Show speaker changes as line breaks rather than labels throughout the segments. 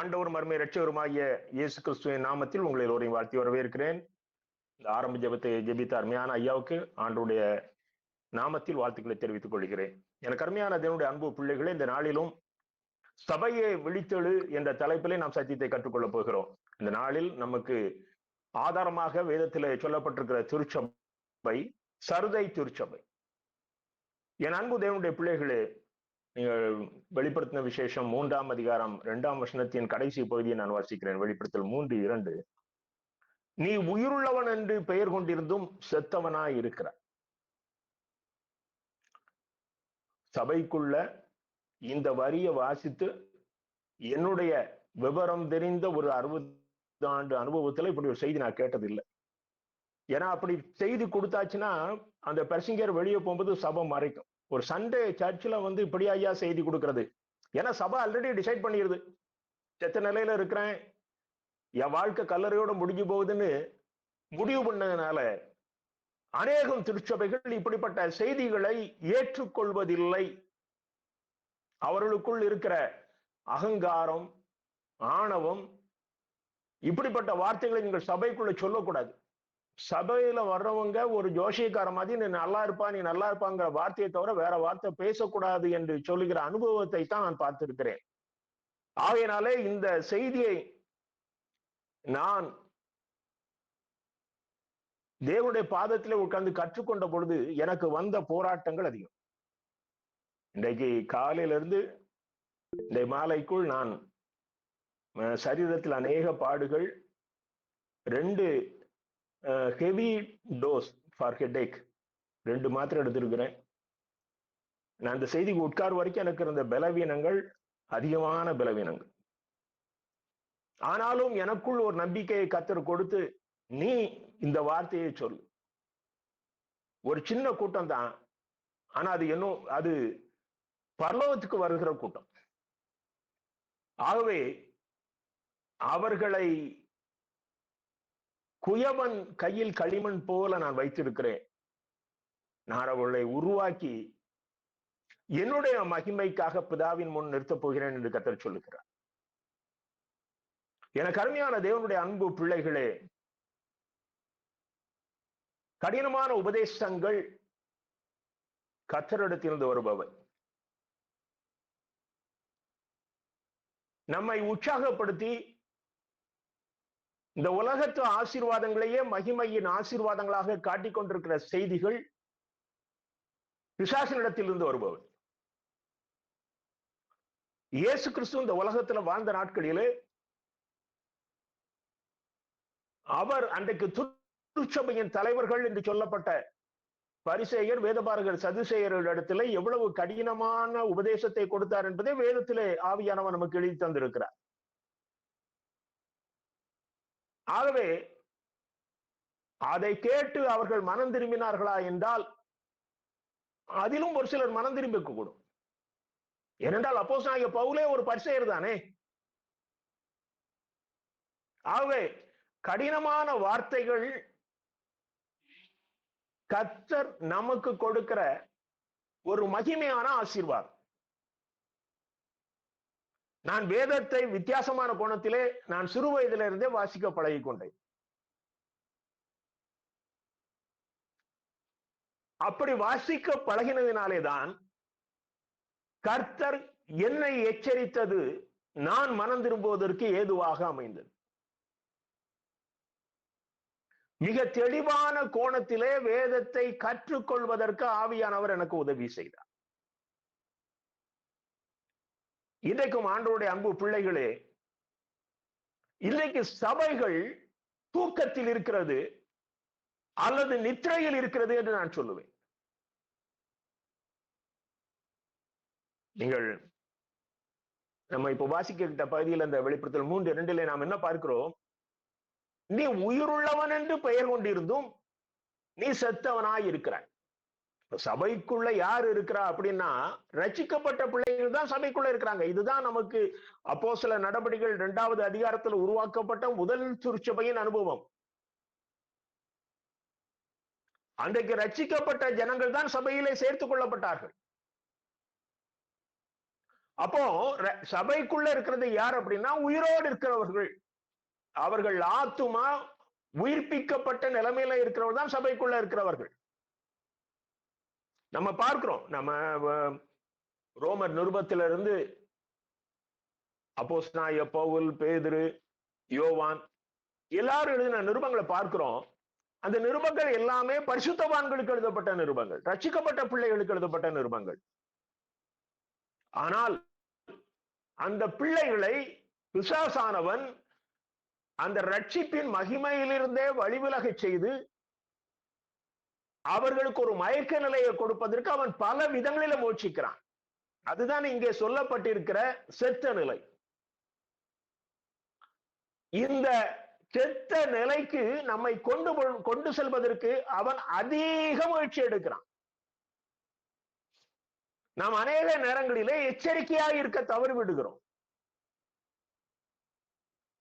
ஆண்டவர் மர்மை இரட்சகருமாகிய இயேசு கிறிஸ்துவின் நாமத்தில் உங்களை எல்லோரையும் வாழ்த்தி வரவேற்கிறேன். இந்த ஆரம்ப ஜெபத்தை ஜெபித்த அருமையான ஐயாவுக்கு ஆண்டவருடைய நாமத்தில் வாழ்த்துக்களை தெரிவித்துக் கொள்கிறேன். எனக்கு அருமையான தேவனுடைய அன்பு பிள்ளைகளே, இந்த நாளிலும் சபையை விழித்தெழு என்ற தலைப்பிலே நாம் சத்தியத்தை கற்றுக்கொள்ளப் போகிறோம். இந்த நாளில் நமக்கு ஆதாரமாக வேதத்திலே சொல்லப்பட்டிருக்கிற திருச்சபை சர்தை திருச்சபை. என் அன்பு தேவனுடைய பிள்ளைகளே, நீங்கள் வெளிப்படுத்தின விசேஷம் 3ஆம் அதிகாரம் 2ஆம் வசனத்தின் கடைசி பகுதியை நான் வாசிக்கிறேன். வெளிப்படுத்தல் 3:2. நீ உயிருள்ளவன் என்று பெயர் கொண்டிருந்தும் செத்தவனாய் இருக்கிறாய். சபைக்குள்ள இந்த வரியை வாசித்து என்னுடைய விவரம் தெரிந்த ஒரு 60 ஆண்டு அனுபவத்துல இப்படி ஒரு செய்தி நான் கேட்டதில்லை. ஏன்னா அப்படி செய்தி கொடுத்தாச்சுன்னா அந்த பிரசங்கர் வெளியே போகும்போது சபை மறைக்கும். ஒரு சண்டே சர்ச்சில் இப்படி ஐயா செய்தி கொடுக்கறது, ஏன்னா சபை ஆல்ரெடி டிசைட் பண்ணிடுது, செத்த நிலையில இருக்கிறேன், என் வாழ்க்கை கல்லறையோட முடிஞ்சு போகுதுன்னு முடிவு பண்ணதுனால அநேகம் திருச்சபைகள் இப்படிப்பட்ட செய்திகளை ஏற்றுக்கொள்வதில்லை. அவர்களுக்குள் இருக்கிற அகங்காரம், ஆணவம், இப்படிப்பட்ட வார்த்தைகளை நீங்கள் சபைக்குள்ள சொல்லக்கூடாது. சபையில வர்றவங்க ஒரு ஜோசியக்கார மாதிரி நீ நல்லா இருப்பா, நீ நல்லா இருப்பாங்கிற வார்த்தையை தவிர வேற வார்த்தை பேசக்கூடாது என்று சொல்லுகிற அனுபவத்தை தான் நான் பார்த்திருக்கிறேன். ஆகையினாலே இந்த செய்தியை நான் தேவனுடைய பாதத்திலே உட்கார்ந்து கற்றுக்கொண்ட பொழுது எனக்கு வந்த போராட்டங்கள் அதிகம். இன்றைக்கு காலையிலிருந்து இந்த மாலைக்குள் நான் சரீரத்தில் அநேக பாடுகள், 2 ஹெவி டோஸ் ஃபார் ஹெட்டேக் 2 மாத்திரை எடுத்திருக்கிறேன். நான் அந்த செய்திக்கு உட்கார் வரைக்கும் எனக்கு இருந்த பலவீனங்கள் அதிகமான பலவீனங்கள். ஆனாலும் எனக்குள் ஒரு நம்பிக்கையை கர்த்தர் கொடுத்து, நீ இந்த வார்த்தையை சொல்லு. ஒரு சின்ன கூட்டம் தான், ஆனா அது பரலோகத்துக்கு வருகிற கூட்டம். ஆகவே அவர்களை குயவன் கையில் களிமண் போல நான் வைத்திருக்கிறேன். நான் அவர்களை உருவாக்கி என்னுடைய மகிமைக்காக பிதாவின் முன் நிறுத்தப் போகிறேன் என்று கர்த்தர் சொல்லுகிறார். எனக்கு அருமையான தேவனுடைய அன்பு பிள்ளைகளே, கடினமான உபதேசங்கள் கர்த்தரிடத்திலிருந்து வருபவை. நம்மை உற்சாகப்படுத்தி இந்த உலகத்து ஆசீர்வாதங்களையே மகிமையின் ஆசீர்வாதங்களாக காட்டிக் கொண்டிருக்கிற செய்திகள் பிசாசினிடத்திலிருந்து வருபவை. இயேசு கிறிஸ்து இந்த உலகத்துல வாழ்ந்த நாட்களிலே அவர் அன்றைக்கு திருச்சபையின் தலைவர்கள் என்று சொல்லப்பட்ட பரிசேயர், வேதபாரகர், சதுசேயர்களிடத்திலே எவ்வளவு கடினமான உபதேசத்தை கொடுத்தார் என்பதை வேதத்திலே ஆவியானவர் நமக்கு எழுதி தந்திருக்கிறார். ஆகவே அதை கேட்டு அவர்கள் மனம் திரும்பினார்களா என்றால் அதிலும் ஒரு சிலர் மனம் திரும்பி கூடும். ஏனென்றால் அப்போஸ்தலனாகிய பவுலே ஒரு பரிசேயர் தானே. ஆகவே கடினமான வார்த்தைகள் கர்த்தர் நமக்கு கொடுக்கிற ஒரு மகிமையான ஆசீர்வாதம். நான் வேதத்தை வித்தியாசமான கோணத்திலே நான் சிறு வயதிலிருந்தே வாசிக்க பழகி கொண்டேன். அப்படி வாசிக்க பழகினதினாலேதான் கர்த்தர் என்னை எச்சரித்தது நான் மனம் திரும்புவதற்கு ஏதுவாக அமைந்தது. மிக தெளிவான கோணத்திலே வேதத்தை கற்றுக்கொள்வதற்கு ஆவியானவர் எனக்கு உதவி செய்தார். இன்றைக்கும் ஆண்டவருடைய அன்பு பிள்ளைகளே, இன்றைக்கு சபைகள் தூக்கத்தில் இருக்கிறது அல்லது நித்திரையில் இருக்கிறது என்று நான் சொல்லுவேன். நீங்கள் நம்ம இப்ப வாசிக்கிட்ட பகுதியில் அந்த வெளிப்படுத்தல் 3:2 நாம் என்ன பார்க்கிறோம்? நீ உயிருள்ளவன் என்று பெயர் கொண்டிருந்தும் நீ செத்தவனாய் இருக்கிறாய். சபைக்குள்ள யார் இருக்கிறா அப்படின்னா ரட்சிக்கப்பட்ட பிள்ளைகள் தான் சபைக்குள்ள இருக்கிறாங்க. இதுதான் நமக்கு அப்போஸ்தல நடபடிகள் 2வது அதிகாரத்தில் உருவாக்கப்பட்ட முதல் திருச்சபையின் அனுபவம். அன்றைக்கு ரட்சிக்கப்பட்ட ஜனங்கள் தான் சபையிலே சேர்த்துக் கொள்ளப்பட்டார்கள். அப்போ சபைக்குள்ள இருக்கிறது யார் அப்படின்னா உயிரோடு இருக்கிறவர்கள். அவர்கள் ஆத்துமா உயிர்ப்பிக்கப்பட்ட நிலைமையில இருக்கிறவர்கள் தான் சபைக்குள்ள இருக்கிறவர்கள். நம்ம பார்க்கிறோம். நம்ம ரோமர் நிருபத்திலிருந்து அப்போஸ்தலனாகிய பவுல், பேதுரு, யோவான் எல்லாரும் எழுதின நிருபங்களை பார்க்கிறோம். அந்த நிருபங்கள் எல்லாமே பரிசுத்தவான்களுக்கு எழுதப்பட்ட நிருபங்கள், ரட்சிக்கப்பட்ட பிள்ளைகளுக்கு எழுதப்பட்ட நிருபங்கள். ஆனால் அந்த பிள்ளைகளை பிசாசானவன் அந்த ரட்சிப்பின் மகிமையிலிருந்தே வழிவிலக செய்து அவர்களுக்கு ஒரு மயக்க நிலையை கொடுப்பதற்கு அவன் பல விதங்களில முயற்சிக்கிறான். அதுதான் இங்கே சொல்லப்பட்டிருக்கிற செத்த நிலை. இந்த செத்த நிலைக்கு நம்மை கொண்டு செல்வதற்கு அவன் அதிக முயற்சி எடுக்கிறான். நாம் அநேக நேரங்களிலே எச்சரிக்கையாக இருக்க தவறி விடுகிறோம்.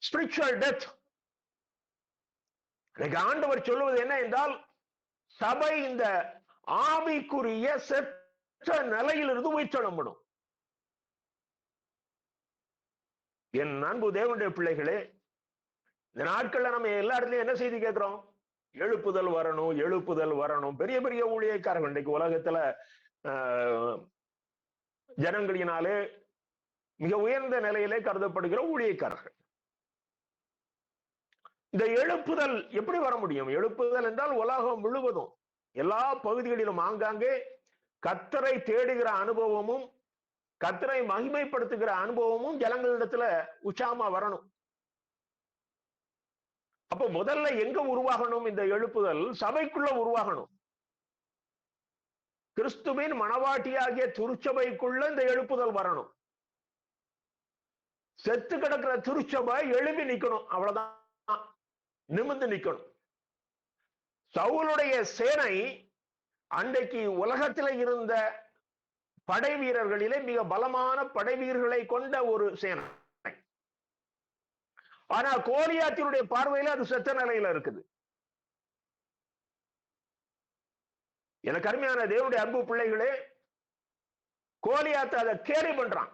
Spiritual death. ஆண்டவர் சொல்லுவது என்ன என்றால், சபை இந்த ஆவிக்குரிய செத்த நிலையிலிருந்து உயிர்த்தெழும்படும். என் அன்பு தேவனுடைய பிள்ளைகளே, இந்த நாட்கள்ல நம்ம எல்லா இடத்துலயும் என்ன செய்தி கேட்கிறோம்? எழுப்புதல் வரணும், எழுப்புதல் வரணும். பெரிய பெரிய ஊழியக்காரர்கள் இன்றைக்கு உலகத்துல ஜனங்களினாலே மிக உயர்ந்த நிலையிலே கருதப்படுகிற ஊழியக்காரர்கள். இந்த எழுப்புதல் எப்படி வர முடியும்? எழுப்புதல் என்றால் உலகம் முழுவதும் எல்லா பகுதிகளிலும் ஆங்காங்கே கர்த்தரை தேடுகிற அனுபவமும் கர்த்தரை மகிமைப்படுத்துகிற அனுபவமும் ஜனங்களிடத்துல உற்சாகமா வரணும். அப்ப முதல்ல எங்க உருவாகணும்? இந்த எழுப்புதல் சபைக்குள்ள உருவாகணும். கிறிஸ்துவின் மனவாட்டியாகிய திருச்சபைக்குள்ள இந்த எழுப்புதல் வரணும். செத்து கிடக்கிற திருச்சபை எழுப்பி நிக்கணும். அவ்வளவுதான், நிமிர்ந்து நிக்கணும். சவுலுடைய சேனை அன்றைக்கு உலகத்தில் இருந்த படை வீரர்களிலே மிக பலமான படை வீரர்களை கொண்ட ஒரு சேனை. ஆனா கோலியாத்தினுடைய பார்வையில அது செத்த நிலையில இருக்குது. எனக்கு அருமையான தேவனுடைய அன்பு பிள்ளைகளே, கோலியாத்து அதை கேலி பண்றான்.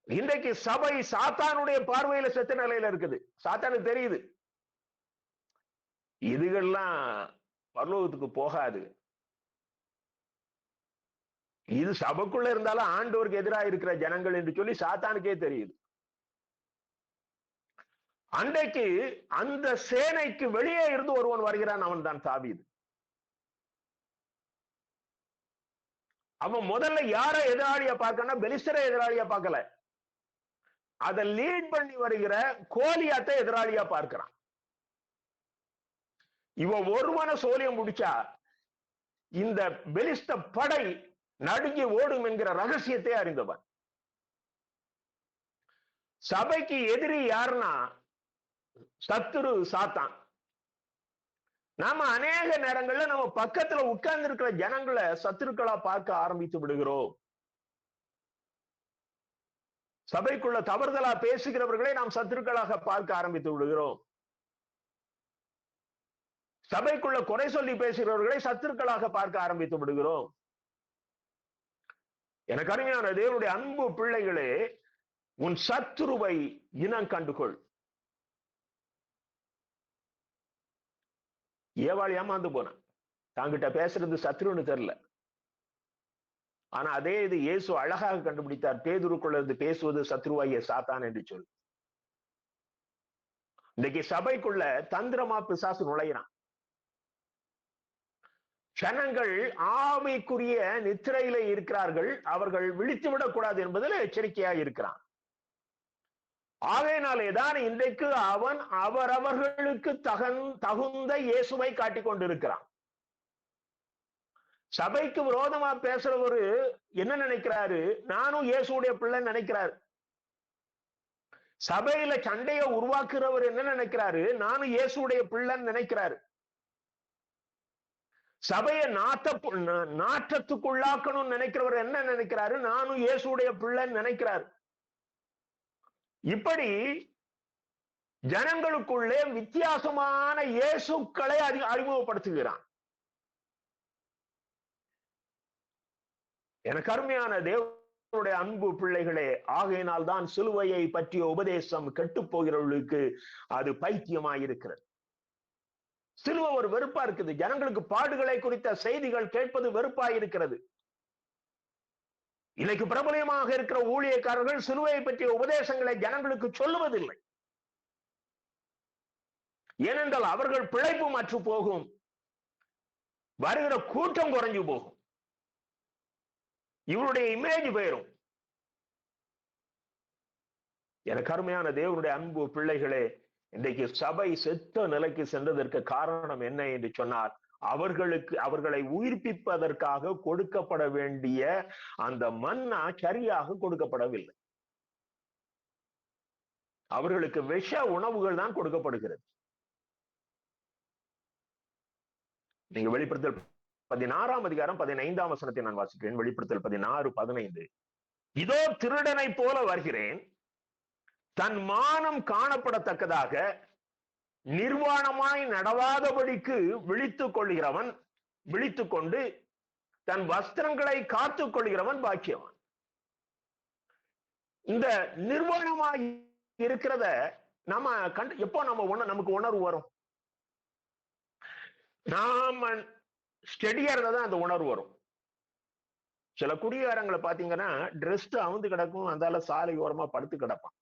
இன்றைக்கு சபை சாத்தானுடைய பார்வையில செத்த நிலையில இருக்குது. சாத்தானுக்கு தெரியுது இதுகள்லாம் பரலோகத்துக்கு போகாது. இது சபைக்குள்ள இருந்தாலும் ஆண்டவருக்கு எதிராக இருக்கிற ஜனங்கள் என்று சொல்லி சாத்தானுக்கே தெரியுது. அன்றைக்கு அந்த சேனைக்கு வெளியே இருந்து ஒருவன் வருகிறான். அவன் தான் தாவீது. அவன் முதல்ல யாரை எதிராளியா பார்க்கனா, பெலிஸ்தரை எதிராளியா பார்க்கல. அதை லீட் பண்ணி வருகிற கோலியாத்தை எதிராளியா பார்க்கிறான். இவன் ஒருவன சோழியம் முடிச்சா இந்த பெலிஸ்த படை நடுங்கி ஓடும் என்கிற ரகசியத்தை அறிந்தவன். சபைக்கு எதிரி யாருன்னா சத்துரு சாத்தான். நாம அநேக நேரங்கள்ல நம்ம பக்கத்துல உட்கார்ந்து இருக்கிற ஜனங்களை சத்துருக்களா பார்க்க ஆரம்பித்து விடுகிறோம். சபைக்குள்ள தவறுதலா பேசுகிறவர்களை நாம் சத்துருக்களாக பார்க்க ஆரம்பித்து விடுகிறோம். சபைக்குள்ள குறை சொல்லி பேசுகிறவர்களை சத்துருக்களாக பார்க்க ஆரம்பித்து விடுகிறோம். எனக்கு அருமையான தேவனுடைய அன்பு பிள்ளைகளே, உன் சத்துருவை இனம் கண்டுகொள். ஏவாள் ஏமாந்து போனான். தாங்கிட்ட பேசுறது சத்ருன்னு தெரியல. ஆனா அதே இது இயேசு அழகாக கண்டுபிடித்தார். பேதுருக்குள்ள இருந்து பேசுவது சத்ருவாகிய சாத்தான் என்று சொல்லி. இன்னைக்கு சபைக்குள்ள தந்திரமா பிசாசு நுழையிறான். ஜனங்கள் ஆவிக்குரிய நித்திரையில இருக்கிறார்கள். அவர்கள் விழித்து விடக்கூடாது என்பதில் எச்சரிக்கையாக இருக்கிறான். ஆகையினாலேதான் இன்றைக்கு அவன் அவரவர்களுக்கு தகுந்த இயேசுவை காட்டிக் கொண்டிருக்கிறான். சபைக்கு விரோதமா பேசுறவரு என்ன நினைக்கிறாரு? நானும் இயேசுடைய பிள்ளைன்னு நினைக்கிறாரு. சபையில சண்டையை உருவாக்குறவர் என்ன நினைக்கிறாரு? நானும் இயேசுடைய பிள்ளைன்னு நினைக்கிறாரு. சபையை நாற்றத்துக்குள்ளாக்கணும்னு நினைக்கிறவர் என்ன நினைக்கிறாரு? நானும் இயேசுடைய பிள்ளைன்னு நினைக்கிறாரு. இப்படி ஜனங்களுக்குள்ளே வித்தியாசமான இயேசுக்களை அறிமுகப்படுத்துகிறான். எனக்கு அருமையான தேவனுடைய அன்பு பிள்ளைகளே, ஆகையினால் தான் சிலுவையை பற்றிய உபதேசம் கெட்டு போகிறவர்களுக்கு அது பைத்தியமாயிருக்கிறது. சிலுவை ஒரு வெறுப்பா இருக்குது. ஜனங்களுக்கு பாடுகளை குறித்த செய்திகள் கேட்பது வெறுப்பா இருக்கிறது. இன்னைக்கு பிரபலமாக இருக்கிற ஊழியக்காரர்கள் சிலுவையை பற்றிய உபதேசங்களை ஜனங்களுக்கு சொல்லுவதில்லை. ஏனென்றால் அவர்கள் பிழைப்பு மற்று போகும், வருகிற கூட்டம் குறைஞ்சு போகும், இவருடைய இமேஜ் போயிரும். எனக்கு அருமையான தேவனுடைய அன்பு பிள்ளைகளே, இன்றைக்கு சபை செத்த நிலைக்கு சென்றதற்கு காரணம் என்ன என்று சொன்னால், அவர்களை உயிர்ப்பிப்பதற்காக கொடுக்கப்பட வேண்டிய அந்த மன்னா சரியாக கொடுக்கப்படவில்லை. அவர்களுக்கு விஷ உணவுகள் தான் கொடுக்கப்படுகிறது. நீங்க வெளிப்படுத்தல் 16 அதிகாரம் 15 வசனத்தை நான் வாசிக்கிறேன். வெளிப்படுத்தல் 16:15. இதோ திருடனை போல வருகிறேன், தன் மானம் காணப்படத்தக்கதாக நிர்வாணமாய் நடவாதபடிக்கு விழித்துக் கொண்டு தன் வஸ்திரங்களை காத்துக் கொள்கிறவன் பாக்கியவான். இந்த நிர்வாணமாய் இருக்கிறத நம்ம எப்போ நமக்கு உணர்வு வரும்? நாம ஸ்டெடியா இருந்தாதான் அந்த உணர்வு வரும். சில குடிகாரங்களை பாத்தீங்கன்னா ட்ரெஸ் அவுந்து கிடக்கும், அந்தால சாலை ஓரமா படுத்து கிடப்பான்.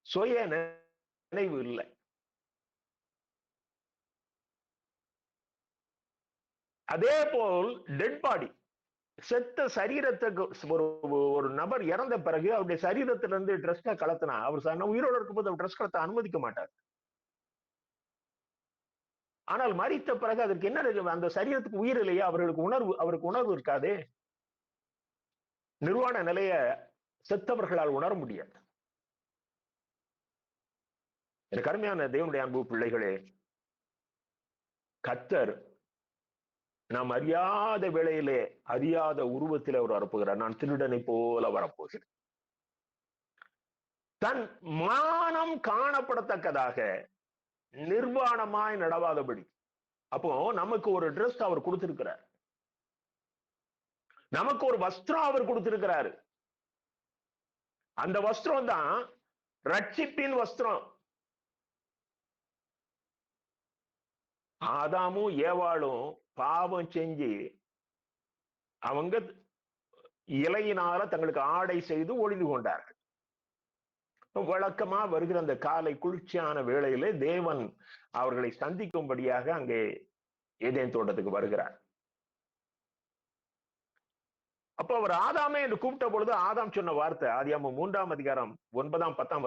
சுய நினைவு இல்லை. அதே போல் டெட் பாடி, செத்த சரீரத்துக்கு ஒரு நபர் இறந்த பிறகு அவருடைய சரீரத்திலிருந்து ட்ரெஸ் கலத்தினா, அவர் உயிரோடு இருக்கும்போது அவர் ட்ரெஸ் கலத்த அனுமதிக்க மாட்டார். ஆனால் மரித்த பிறகு அதற்கு என்ன, அந்த சரீரத்துக்கு உயிர் இல்லையா, அவருக்கு உணர்வு இருக்காது. நிர்வாண நிலைய செத்தவர்களால் உணர முடியாது. எனக்கு அருமையான தேவனுடைய அன்பு பிள்ளைகளே, கர்த்தர் நாம் அறியாத வேளையிலே அறியாத உருவத்தில் அவர் வரப்போகிறார். நான் திருடனை போல வரப்போகிறேன். தன் மானம் காணப்படத்தக்கதாக நிர்வாணமாய் நடவாதபடி. அப்போ நமக்கு ஒரு ட்ரெஸ் அவர் கொடுத்திருக்கிறார், நமக்கு ஒரு வஸ்திரம் அவர் கொடுத்திருக்கிறாரு. அந்த வஸ்திரம் தான் ரட்சிப்பின் வஸ்திரம். ஆதாமும் ஏவாளும் பாவம் செஞ்சு அவங்க இலையினால தங்களுக்கு ஆடை செய்து ஒளிந்து கொண்டார்கள். வழக்கமா வருகிற அந்த காலை குளிர்ச்சியான வேளையிலே தேவன் அவர்களை சந்திக்கும்படியாக அங்கே ஏதேன் தோட்டத்துக்கு வருகிறார். அப்போ அவர் ஆதாமே என்று கூப்பிட்ட பொழுது ஆதாம் சொன்ன வார்த்தை, ஆதியாகமம் 3 அதிகாரம் 9, 10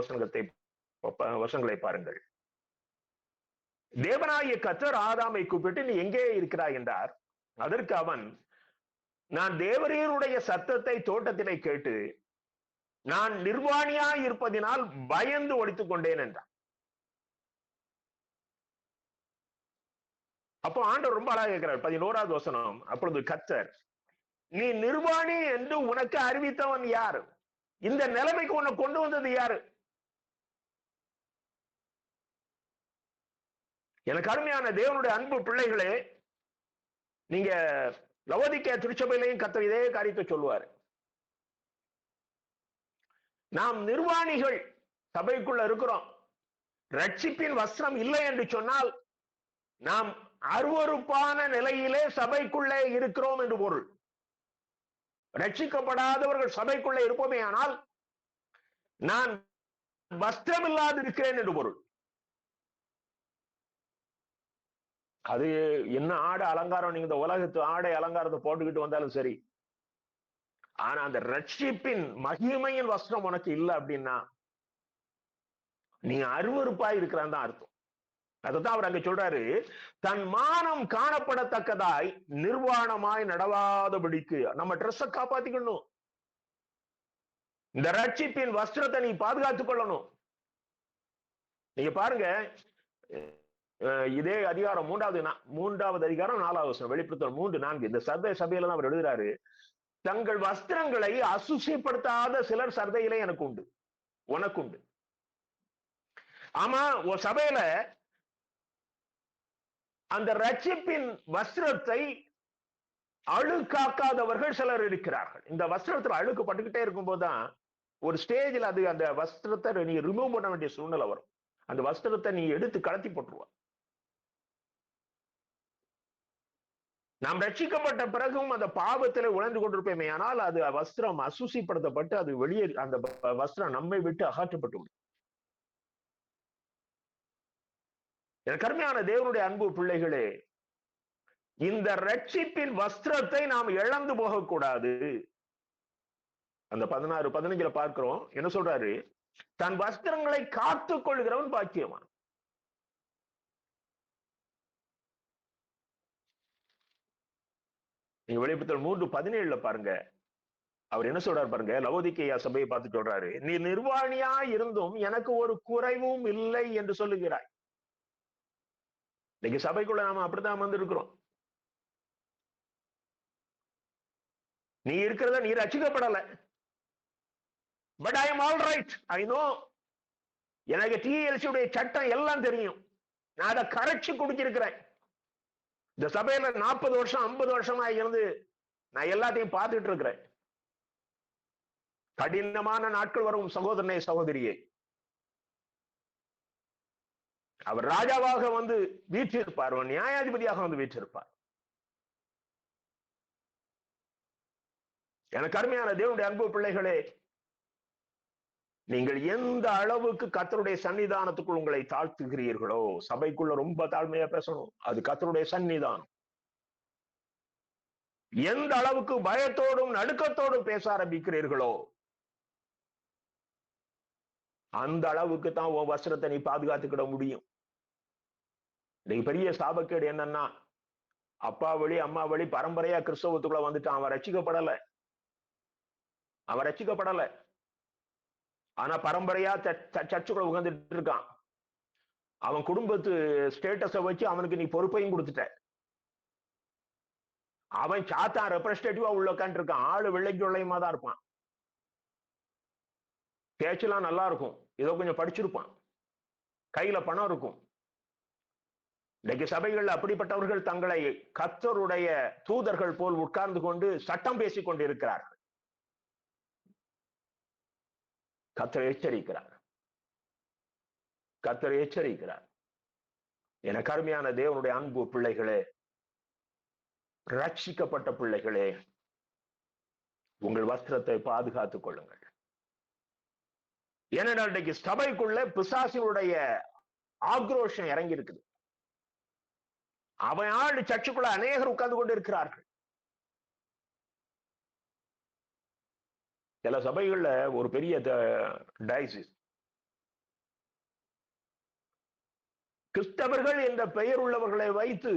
வசனங்களை பாருங்கள். தேவனாகிய கர்த்தர் ஆதாமை கூப்பிட்டு நீ எங்கே இருக்கிறாய் என்றார். அதற்கு அவன், நான் தேவரீருடைய சத்தத்தை தோட்டத்திலே கேட்டு நான் நிர்வாணியாய் இருப்பதினால் பயந்து ஒழித்துக் கொண்டேன் என்றான். அப்போ ஆண்டவர் ரொம்ப அழகா கேட்கிறார். 11வது வசனம். அப்பொழுது கர்த்தர், நீ நிர்வாணி என்று உனக்கு அறிவித்தவன் யாரு? இந்த நிலைமைக்கு உன்னை கொண்டு வந்தது யாரு? எனக்கு அருமையான தேவனுடைய அன்பு பிள்ளைகளே, நீங்க லவோதிக்கேயா திருச்சபையிலையும் கர்த்தர் இதே காரியத்தை சொல்லுவார். நாம் நிர்வாணிகள், சபைக்குள்ள இருக்கிறோம், ரட்சிப்பின் வஸ்திரம் இல்லை என்று சொன்னால் நாம் அருவருப்பான நிலையிலே சபைக்குள்ளே இருக்கிறோம் என்று பொருள். ரட்சிக்கப்படாதவர்கள் சபைக்குள்ளே இருப்போமே ஆனால் நான் வஸ்திரம் இல்லாது இருக்கிறேன் என்று பொருள். அது என்ன ஆடை அலங்காரம், நீங்க இந்த உலகத்து ஆடை அலங்காரத்தை போட்டுக்கிட்டு வந்தாலும் சரி, ஆனா அந்த ரட்சிப்பின் மகிமையின் வஸ்திரம் உனக்கு இல்லை அப்படின்னா நீங்க அருவருப்பா இருக்கிறான் தான் அர்த்தம். அதான் அவர் அங்க சொல்றாரு, தன் மானம் காணப்படத்தக்கதாய் நிர்வாணமாய் நடவாதபடிக்கு. நம்ம ட்ரெஸ்ஸை காப்பாத்திக்கணும், இந்த ரட்சிப்பின் வஸ்திரத்தை நீ பாதுகாத்துக் கொள்ளணும். நீங்க பாருங்க, இதே அதிகாரம் 3வது அதிகாரம் 4வது வசனம், வெளிப்படுத்தல் 3:4. இந்த சர்தை சபையில தான் அவர் எழுதுறாரு, தங்கள் வஸ்திரங்களை அசுசிப்படுத்தாத சிலர் சர்தையிலே எனக்கு உண்டு, உனக்கு உண்டு. ஆமா, ஒரு சபையில அந்த ரட்சிப்பின் வஸ்திரத்தை அழுக்காக்காதவர்கள் சிலர் இருக்கிறார்கள். இந்த வஸ்திரத்துல அழுக்கு பட்டுக்கிட்டே இருக்கும்போதுதான் ஒரு ஸ்டேஜில் அது அந்த வஸ்திரத்தை நீ ரிமூவ் பண்ண வேண்டிய சூழ்நிலை வரும். அந்த வஸ்திரத்தை நீ எடுத்து கலத்தி போட்டுருவா. நாம் ரட்சிக்கப்பட்ட பிறகும் அந்த பாவத்திலே உழந்து கொண்டிருப்போமே, ஆனால் அது வஸ்திரம் அசுசிப்படுத்தப்பட்டு அது வெளியே அந்த வஸ்திரம் நம்மை விட்டு அகற்றப்பட்டு விடும். கருமையான தேவனுடைய அன்பு பிள்ளைகளே, இந்த ரட்சிப்பின் வஸ்திரத்தை நாம் இழந்து போகக்கூடாது. அந்த 16, 15 பார்க்கிறோம். என்ன சொல்றாரு? தன் வஸ்திரங்களை காத்துக் கொள்கிறவன் பாக்கியவான். நீங்க வெளிப்படுத்தல் 3:17 பாருங்க. அவர் என்ன சொல்றாரு பாருங்க. லவோதிக்கேயா சபையை பார்த்து சொல்றாரு, நீ நிர்வாணியா இருந்தும் எனக்கு ஒரு குறைவும் இல்லை என்று சொல்லுகிறாய். இன்னைக்கு சபைக்குள்ள நாம அப்படித்தான் வந்திருக்கிறோம். நீ இருக்கிறத நீ ரட்சிக்கப்படல. But I am all right, I know. எனக்கு டிஎல்சியுடைய சட்டம் எல்லாம் தெரியும். நான் அதை கரைச்சு குடிச்சிருக்கிறேன். இந்த சபையில 40 வருஷம் 50 வருஷமா இருந்து நான் எல்லாத்தையும் பார்த்துட்டு இருக்கிறேன். கடினமான நாட்கள் வரும் சகோதரனே, சகோதரியே. அவர் ராஜாவாக வந்து வீற்றிருப்பார், நியாயாதிபதியாக வந்து வீற்றிருப்பார். எனக்கு அருமையான தேவனுடைய அன்பு பிள்ளைகளே, நீங்கள் எந்த அளவுக்கு கர்த்தருடைய சன்னிதானத்துக்குள் உங்களை தாழ்த்துகிறீர்களோ, சபைக்குள்ள ரொம்ப தாழ்மையா பேசணும், அது கர்த்தருடைய சன்னிதானம். எந்த அளவுக்கு பயத்தோடும் நடுக்கத்தோடும் பேச ஆரம்பிக்கிறீர்களோ, அந்த அளவுக்கு தான் உன் வஸ்திரத்தை நீ பாதுகாத்துக்கிட முடியும். இன்னைக்கு பெரிய சாபக்கேடு என்னன்னா, அப்பா வழி அம்மா வழி பரம்பரையா கிறிஸ்தவத்துக்குள்ள வந்துட்டான். அவன் ரட்சிக்கப்படல. அவன் ரட்சிக்கப்படல. ஆனா பரம்பரையா சர்ச்சுக்குள்ள உட்கார்ந்துட்டு இருக்கான். அவன் குடும்பத்து ஸ்டேட்டஸை வச்சு அவனுக்கு நீ பொறுப்பையும் கொடுத்துட்ட. அவன் சாத்தான் ரெப்ரஸன்டேட்டிவா உள்ள உட்காந்து இருக்கான். ஆளு வெள்ளைக்கு வெள்ளையுமா தான் இருப்பான். பேச்செல்லாம் நல்லா இருக்கும். ஏதோ கொஞ்சம் படிச்சிருப்பான். கையில பணம் இருக்கும். இன்னைக்கு சபைகள் அப்படிப்பட்டவர்கள் தங்களை கர்த்தருடைய தூதர்கள் போல் உட்கார்ந்து கொண்டு சட்டம் பேசிக் கொண்டு இருக்கிறார்கள். கர்த்தர் எச்சரிக்கிறார். கர்த்தர் எச்சரிக்கிறார். என கருமையான தேவனுடைய அன்பு பிள்ளைகளே, ரட்சிக்கப்பட்ட பிள்ளைகளே, உங்கள் வஸ்திரத்தை பாதுகாத்துக் கொள்ளுங்கள். ஏனென்றால் இன்னைக்கு சபைக்குள்ள பிசாசினுடைய ஆக்ரோஷம் இறங்கி இருக்குது. அவன் ஆள் சர்ச்சுக்குள்ள அநேகர் உட்கார்ந்து கொண்டு இருக்கிறார்கள். சில சபைகள்ல ஒரு பெரிய டயசிஸ், கிறிஸ்தவர்கள் என்ற பெயர் உள்ளவர்களை வைத்து,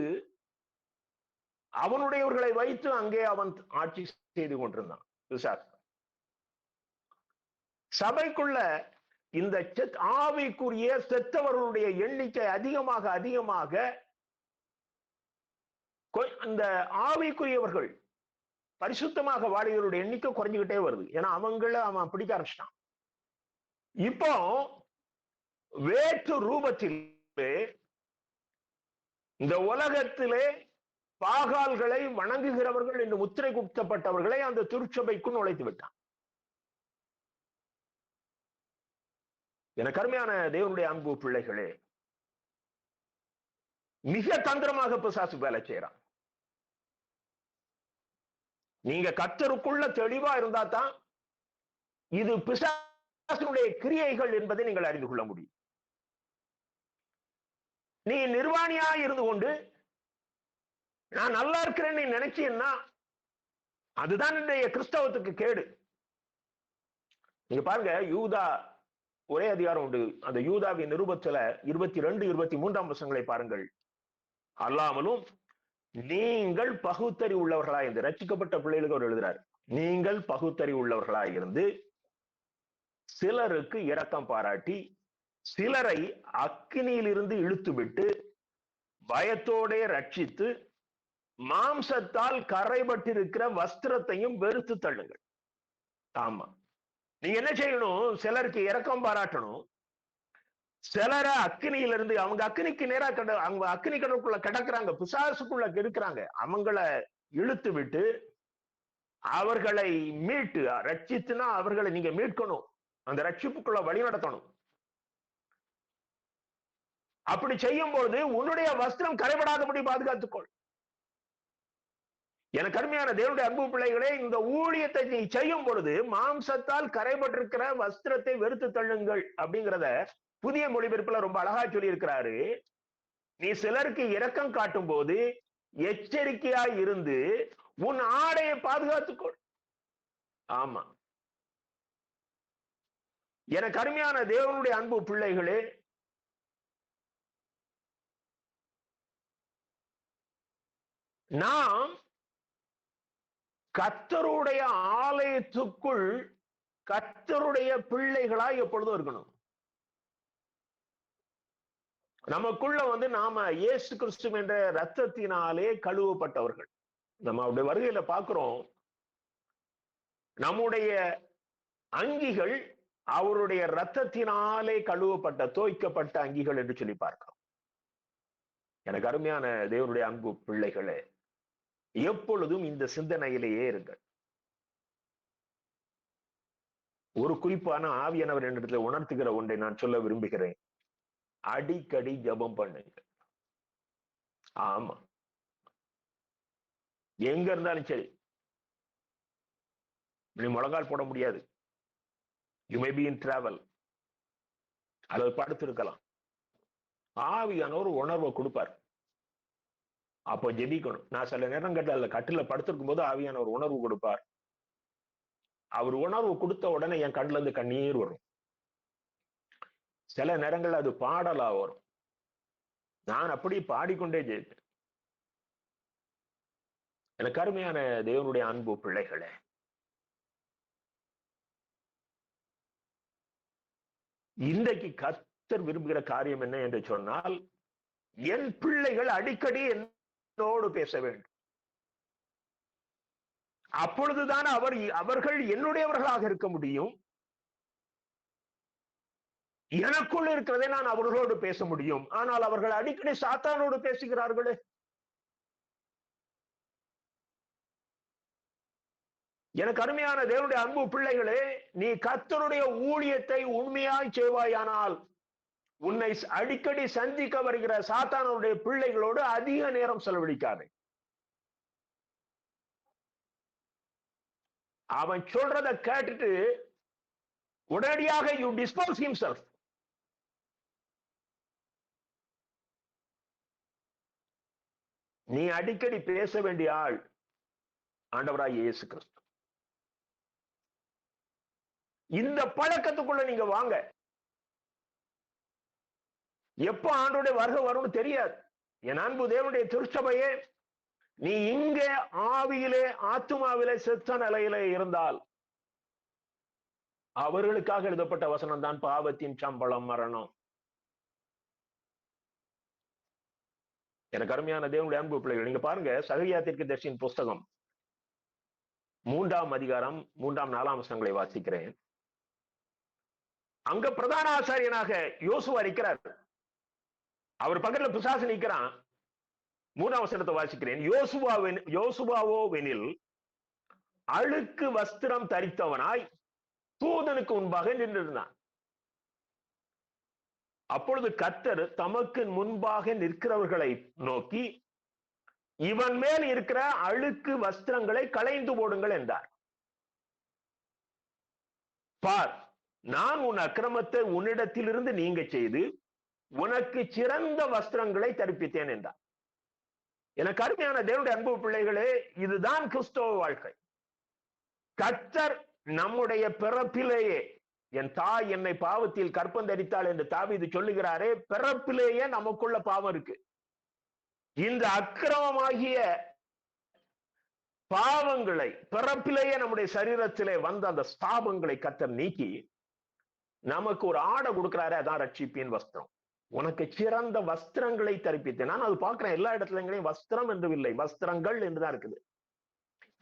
அவனுடையவர்களை வைத்து அங்கே அவன் ஆட்சி செய்து கொண்டிருந்தான் பிசாசு. சபைக்குள்ள இந்த ஆவிக்குரிய செத்தவர்களுடைய எண்ணிக்கை அதிகமாக அதிகமாக இந்த ஆவிக்குரியவர்கள் பரிசுத்தமாக வாழிகளுடைய எண்ணிக்கை குறைஞ்சுக்கிட்டே வருது. ஏன்னா அவன் பிடிக்க ஆரம்பிச்சிட்டான். இப்போ வேற்று ரூபத்திலே இந்த உலகத்திலே பாகால்களை வணங்குகிறவர்கள் என்று முத்திரை குத்தப்பட்டவர்களை அந்த திருச்சபைக்குள் நுழைத்து விட்டான். என கருமையான தேவனுடைய அன்பு பிள்ளைகளே, மிக தந்திரமாக பிசாசு வேலை செய்யறான். நீங்க கர்த்தருக்குள்ள தெளிவா இருந்தா தான் இது பிசாசுடைய கிரியைகள் என்பதை நீங்கள் அறிந்து கொள்ள முடியும். நீ நிர்வாணியா இருந்து கொண்டு நான் நல்லா இருக்கிறேன்னு நினைச்சீன்னா அதுதான் இன்றைய கிறிஸ்தவத்துக்கு கேடு. நீங்க பாருங்க, யூதா ஒரே அதிகாரம் உண்டு. அந்த யூதாவின் நிருபத்துல 22, 23 வசனங்களை பாருங்கள். அல்லாமலும் நீங்கள் பகுத்தறிவு உள்ளவர்களாய் இருந்து, ரட்சிக்கப்பட்ட பிள்ளைகளுக்கு அவர் எழுதுறாரு, நீங்கள் பகுத்தறிவு உள்ளவர்களாய் இருந்து சிலருக்கு இரக்கம் பாராட்டி சிலரை அக்கினியிலிருந்து இழுத்து விட்டு பயத்தோட ரட்சித்து மாம்சத்தால் கரைபட்டிருக்கிற வஸ்திரத்தையும் வெறுத்து தள்ளுங்கள். ஆமா, நீங்க என்ன செய்யணும்? சிலருக்கு இரக்கம் பாராட்டணும். சிலரை அக்கினியிலிருந்து, அவங்க அக்கினிக்கு நேரா அவங்க அக்கினி கடலுக்குள்ள கிடக்குறாங்க, பிசாசுக்குள்ள இருக்கிறாங்க, அவங்கள இழுத்து விட்டு அவர்களை மீட்டு, ரட்சித்துனா அவர்களை நீங்க மீட்கணும், அந்த ரட்சிப்புக்குள்ள வழி நடத்தணும். அப்படி செய்யும் பொழுது உன்னுடைய வஸ்திரம் கரைபடாதபடி பாதுகாத்துக்கொள். எனக்கு அருமையான தேவனுடைய அன்பு பிள்ளைகளே, இந்த ஊழியத்தை நீ செய்யும் பொழுது மாம்சத்தால் கரைபட்டிருக்கிற வஸ்திரத்தை வெறுத்து தள்ளுங்கள் அப்படிங்கிறத புதிய மொழிபெயர்ப்புல ரொம்ப அழகா சொல்லி இருக்கிறாரு. நீ சிலருக்கு இரக்கம் காட்டும் போது எச்சரிக்கையாய் இருந்து உன் ஆடையை பாதுகாத்துக்கொள். ஆமா, எனக்கு அருமையான தேவனுடைய அன்பு பிள்ளைகளே, நாம் கர்த்தருடைய ஆலயத்துக்குள் கர்த்தருடைய பிள்ளைகளாய் எப்பொழுதும் இருக்கணும். நமக்குள்ள நாம இயேசு கிறிஸ்து என்ற ரத்தத்தினாலே கழுவப்பட்டவர்கள். நம்ம அவருடைய வருகையில பார்க்கிறோம், நம்முடைய அங்கிகள் அவருடைய ரத்தத்தினாலே கழுவப்பட்ட தோய்க்கப்பட்ட அங்கிகள் என்று சொல்லி பார்க்கிறோம். எனக்கு அருமையான தேவனுடைய அன்பு பிள்ளைகளே, எப்பொழுதும் இந்த சிந்தனையிலேயே இருங்கள். ஒரு குறிப்பான ஆவியானவர் என்னிடத்தில் உணர்த்துகிற ஒன்றை நான் சொல்ல விரும்புகிறேன். அடிக்கடி ஜெபம் பண்ணுங்க. ஆமா, எங்க இருந்தாலும் சரி, நீ முழங்கால் போட முடியாது, you may be in travel, அல்லது படுத்திருக்கலாம், ஆவியானவர் உணர்வை கொடுப்பார். அப்போ ஜெபிக்கணும். நான் சில நேரம் கேட்ட கட்டில படுத்திருக்கும் போது ஆவியானவர் உணர்வு கொடுப்பார். அவர் உணர்வு கொடுத்த உடனே என் கண்ணுல இருந்து கண்ணீர் வரும். சில நேரங்கள் அது பாடலா வரும். நான் அப்படி பாடிக்கொண்டே ஜெயிப்பேன். எனக்கு அருமையான தேவனுடைய அன்பு பிள்ளைகளே, இன்றைக்கு கர்த்தர் விரும்புகிற காரியம் என்ன என்று சொன்னால், என் பிள்ளைகள் அடிக்கடி என்னோடு பேச வேண்டும். அப்பொழுதுதான் அவர்கள் என்னுடையவர்களாக இருக்க முடியும். எனக்குள் இருக்கிறதை நான் அவர்களோடு பேச முடியும். ஆனால் அவர்கள் அடிக்கடி சாத்தானோடு பேசுகிறார்களே. எனக்கு அருமையான தேவனுடைய அன்பு பிள்ளைகளே, நீ கர்த்தருடைய ஊழியத்தை உண்மையாய் செய்வாயானால் உன்னை அடிக்கடி சந்திக்க வருகிற சாத்தானுடைய பிள்ளைகளோடு அதிக நேரம் செலவழிக்காதே. அவன் சொல்றதை கேட்டுட்டு உடனடியாக யூ டிஸ்போஸ் ஹிம்செல்ஃப். நீ அடிக்கடி பேச வேண்டிய ஆள் ஆண்டவராய் இயேசு கிறிஸ்து. இந்த பழக்கத்துக்குள்ள நீங்க வாங்க. எப்ப ஆண்டோடைய வருகை வரும்னு தெரியாது. என் அன்பு தேவனுடைய திருச்சபையே, நீ இங்கே ஆவியிலே ஆத்துமாவிலே செத்த நிலையிலே இருந்தால் அவர்களுக்காக எழுதப்பட்ட வசனம் தான் பாவத்தின் சம்பளம் மரணம். எனக்கு அருமையான தேவனுடைய அன்பு பிள்ளைகள், நீங்க பாருங்க, சகரியா தீர்க்கதரிசியின் புஸ்தகம் 3ஆம் அதிகாரம் 3ஆம் 4ஆம் வசனங்களை வாசிக்கிறேன். அங்க பிரதான ஆசாரியனாக யோசுவா இருக்கிறார். அவர் பக்கத்துல பிசாசு நிற்கிறான். 3ஆம் வசனத்தை வாசிக்கிறேன். யோசுவாவோவெனில் அழுக்கு வஸ்திரம் தரித்தவனாய் தூதனுக்கு முன்பாக நின்றிருந்தான். அப்பொழுது கர்த்தர் தமக்கு முன்பாக நிற்கிறவர்களை நோக்கி, இவன் மேல் இருக்கிற அழுக்கு வஸ்திரங்களை களைந்து போடுங்கள் என்றார். பார், நான் உன் அக்கிரமத்தை உன்னிடத்திலிருந்து நீங்க செய்து உனக்கு சிறந்த வஸ்திரங்களை தரிப்பித்தேன் என்றார். எனக்கு அருமையான தேவனுடைய அன்பு பிள்ளைகளே, இதுதான் கிறிஸ்தவ வாழ்க்கை. கர்த்தர் நம்முடைய பிறப்பிலேயே, என் தாய் என்னை பாவத்தில் கற்பந்தரித்தாள் என்று தாவீது சொல்லுகிறாரே, பிறப்பிலேயே நமக்குள்ள பாவம் இருக்கு. இந்த அக்கிரமமாகிய பாவங்களை பிறப்பிலேயே நம்முடைய சரீரத்திலே வந்த அந்த ஸ்தாபங்களை கர்த்தர் நீக்கி நமக்கு ஒரு ஆடை கொடுக்கிறாரு. அதான் ரட்சிப்பின் வஸ்திரம். உனக்கு சிறந்த வஸ்திரங்களை தரிப்பித்தேன். நான் அது பார்க்கிறேன், எல்லா இடத்துலங்களையும் வஸ்திரம் என்று இல்லை, வஸ்திரங்கள் என்றுதான் இருக்குது.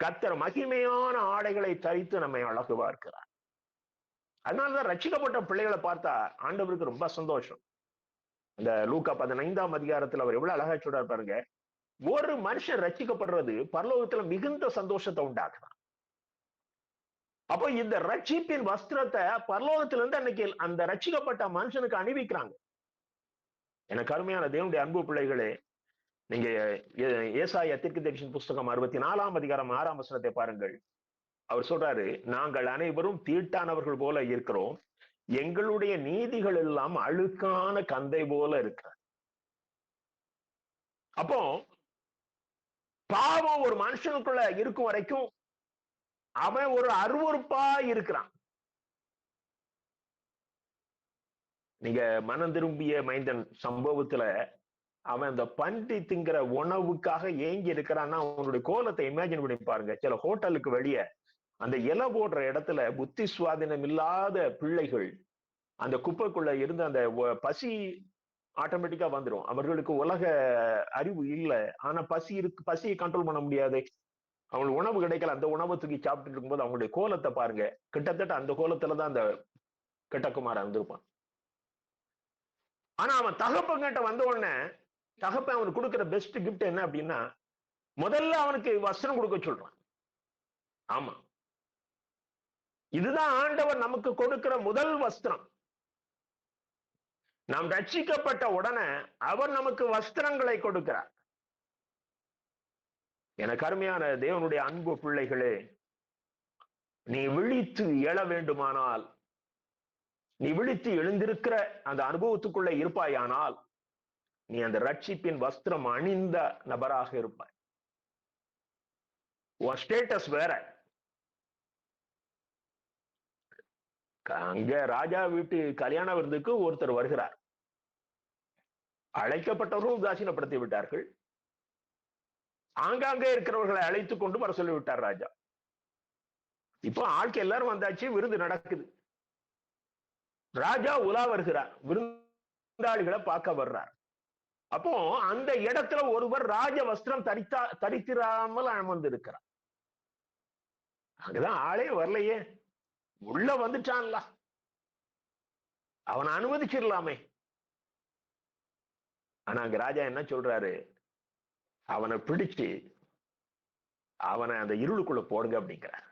கர்த்தர் மகிமையான ஆடைகளை தரித்து நம்மை அழகு பார்க்கிறார். அதனாலதான் ரட்சிக்கப்பட்ட பிள்ளைகளை பார்த்தா ஆண்டவருக்கு ரொம்ப சந்தோஷம். இந்த லூக்கா 15ஆம் அதிகாரத்தில் அவர் எவ்வளவு அழகா சொல்றாரு பாருங்க. ஒரு மனுஷன் ரட்சிக்கப்படுறது பரலோகத்துல மிகுந்த சந்தோஷத்தை உண்டாக்குறான். அப்போ இந்த ரட்சிப்பின் வஸ்திரத்தை பரலோகத்துல இருந்து அன்னைக்கு அந்த ரட்சிக்கப்பட்ட மனுஷனுக்கு அணிவிக்கிறாங்க. எனக்கு அருமையான தேவனுடைய அன்பு பிள்ளைகளே, நீங்க ஏசாயா தீர்க்கதரிசியின் புஸ்தகம் 64ஆம் அதிகாரம் 6ஆம் வசனத்தை பாருங்கள். அவர் சொல்றாரு, நாங்கள் அனைவரும் தீட்டானவர்கள் போல இருக்கிறோம், எங்களுடைய நீதிகள் எல்லாம் அழுக்கான கந்தை போல இருக்க. அப்போ பாவம் ஒரு மனுஷனுக்குள்ள இருக்கும் வரைக்கும் அவன் ஒரு அருவருப்பா இருக்கிறான். நீங்க மனம் திரும்பிய மைந்தன் சம்பவத்துல அவன் அந்த பன்றி திங்கிற உணவுக்காக ஏங்கி இருக்கிறான்னா அவனுடைய கோலத்தை இமேஜின் பண்ணி பாருங்க. சில ஹோட்டலுக்கு வெளியே அந்த இலை போடுற இடத்துல புத்தி சுவாதீனம் இல்லாத பிள்ளைகள் அந்த குப்பைக்குள்ள இருந்து அந்த பசி ஆட்டோமேட்டிக்கா வந்துடும். அவர்களுக்கு உலக அறிவு இல்லை, ஆனா பசியை கண்ட்ரோல் பண்ண முடியாது. அவங்களுக்கு உணவு கிடைக்கல, அந்த உணவை தூக்கி சாப்பிட்டு இருக்கும்போது அவங்களுடைய கோலத்தை பாருங்க. கிட்டத்தட்ட அந்த கோலத்துலதான் அந்த கிட்டக்குமார வந்திருப்பான். ஆனா அவன் தகப்பங்கிட்ட வந்த உடனே தகப்பன் அவனுக்கு கொடுக்கிற பெஸ்ட் கிஃப்ட் என்ன அப்படின்னா, முதல்ல அவனுக்கு வஸ்திரம் கொடுக்க சொல்றான். ஆமா, இதுதான் ஆண்டவர் நமக்கு கொடுக்கிற முதல் வஸ்திரம். நாம் ரட்சிக்கப்பட்ட உடனே அவர் நமக்கு வஸ்திரங்களை கொடுக்கிறார். எனக்கு அருமையான தேவனுடைய அன்பு பிள்ளைகளே, நீ விழித்து எழ வேண்டுமானால், நீ விழித்து எழுந்திருக்கிற அந்த அனுபவத்துக்குள்ள இருப்பாயானால், நீ அந்த ரட்சிப்பின் வஸ்திரம் அணிந்த நபராக இருப்பாய். உன் ஸ்டேட்டஸ் வேற. அங்க ராஜா வீட்டு கல்யாண விருந்துக்கு ஒருத்தர் வருகிறார். அழைக்கப்பட்டவர்களும் உதாசீனப்படுத்தி விட்டார்கள். ஆங்காங்கே இருக்கிறவர்களை அழைத்துக் கொண்டு வர சொல்லிவிட்டார் ராஜா. இப்போ ஆட்கள் எல்லாரும் வந்தாச்சு, விருந்து நடக்குது. ராஜா உலா வருகிறார், விருந்தாளிகளை பார்க்க வர்றார். அப்போ அந்த இடத்துல ஒருவர் ராஜ வஸ்திரம் தரித்திராமல் அமர்ந்திருக்கிறார். அங்கதான் ஆளே வரலையே, உள்ள வந்துட்டான்ல, அவனை அனுமதிச்சிடலாமே. ஆனா அங்க ராஜா என்ன சொல்றாரு, அவனை பிடிச்சு அவனை அந்த இருளுக்குள்ள போடுங்க அப்படிங்கிறார்.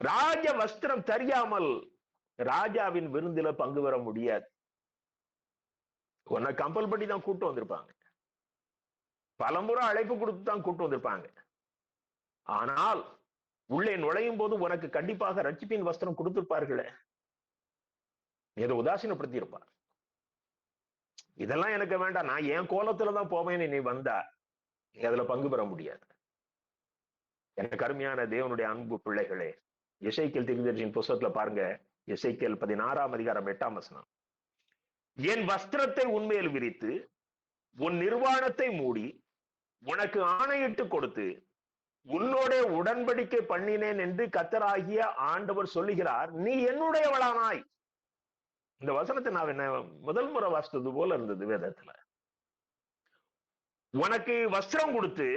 ராஜ வஸ்திரம் தெரியாமல் ராஜாவின் விருந்தில பங்கு பெற முடியாது. உன்னை கம்பல் பண்ணி தான் கூட்டு வந்திருப்பாங்க, பலமுறை அழைப்பு கொடுத்து தான் கூட்டு வந்திருப்பாங்க. ஆனால் உள்ளே நுழையும் போது உனக்கு கண்டிப்பாக ரட்சிப்பின் வஸ்திரம் கொடுத்திருப்பார்களே, ஏதோ உதாசீனப்படுத்தி இருப்பார். இதெல்லாம் எனக்கு வேண்டாம், நான் என் கோலத்துலதான் போவேன்னு நீ வந்தா நீ அதுல பங்கு பெற முடியாது. எனக்கு அருமையான தேவனுடைய அன்பு பிள்ளைகளே, எசேக்கியேல் தீர்க்கதரிசியின் புத்தகத்துல பாருங்க, எசேக்கியேல் 16ஆம் அதிகாரம் 8ஆம் வசனம். என் வஸ்திரத்தை உன்மேல் விரித்து உன் நிர்வாணத்தை மூடி உனக்கு ஆணையிட்டு கொடுத்து உன்னோட உடன்படிக்கை பண்ணினேன் என்று கர்த்தராகிய ஆண்டவர் சொல்லுகிறார், நீ என்னுடையவளானாய். இந்த வசனத்தை நான் என்ன முதல் முறை வாசித்தது போல இருந்தது வேதத்துல. உனக்கு வஸ்திரம் கொடுத்து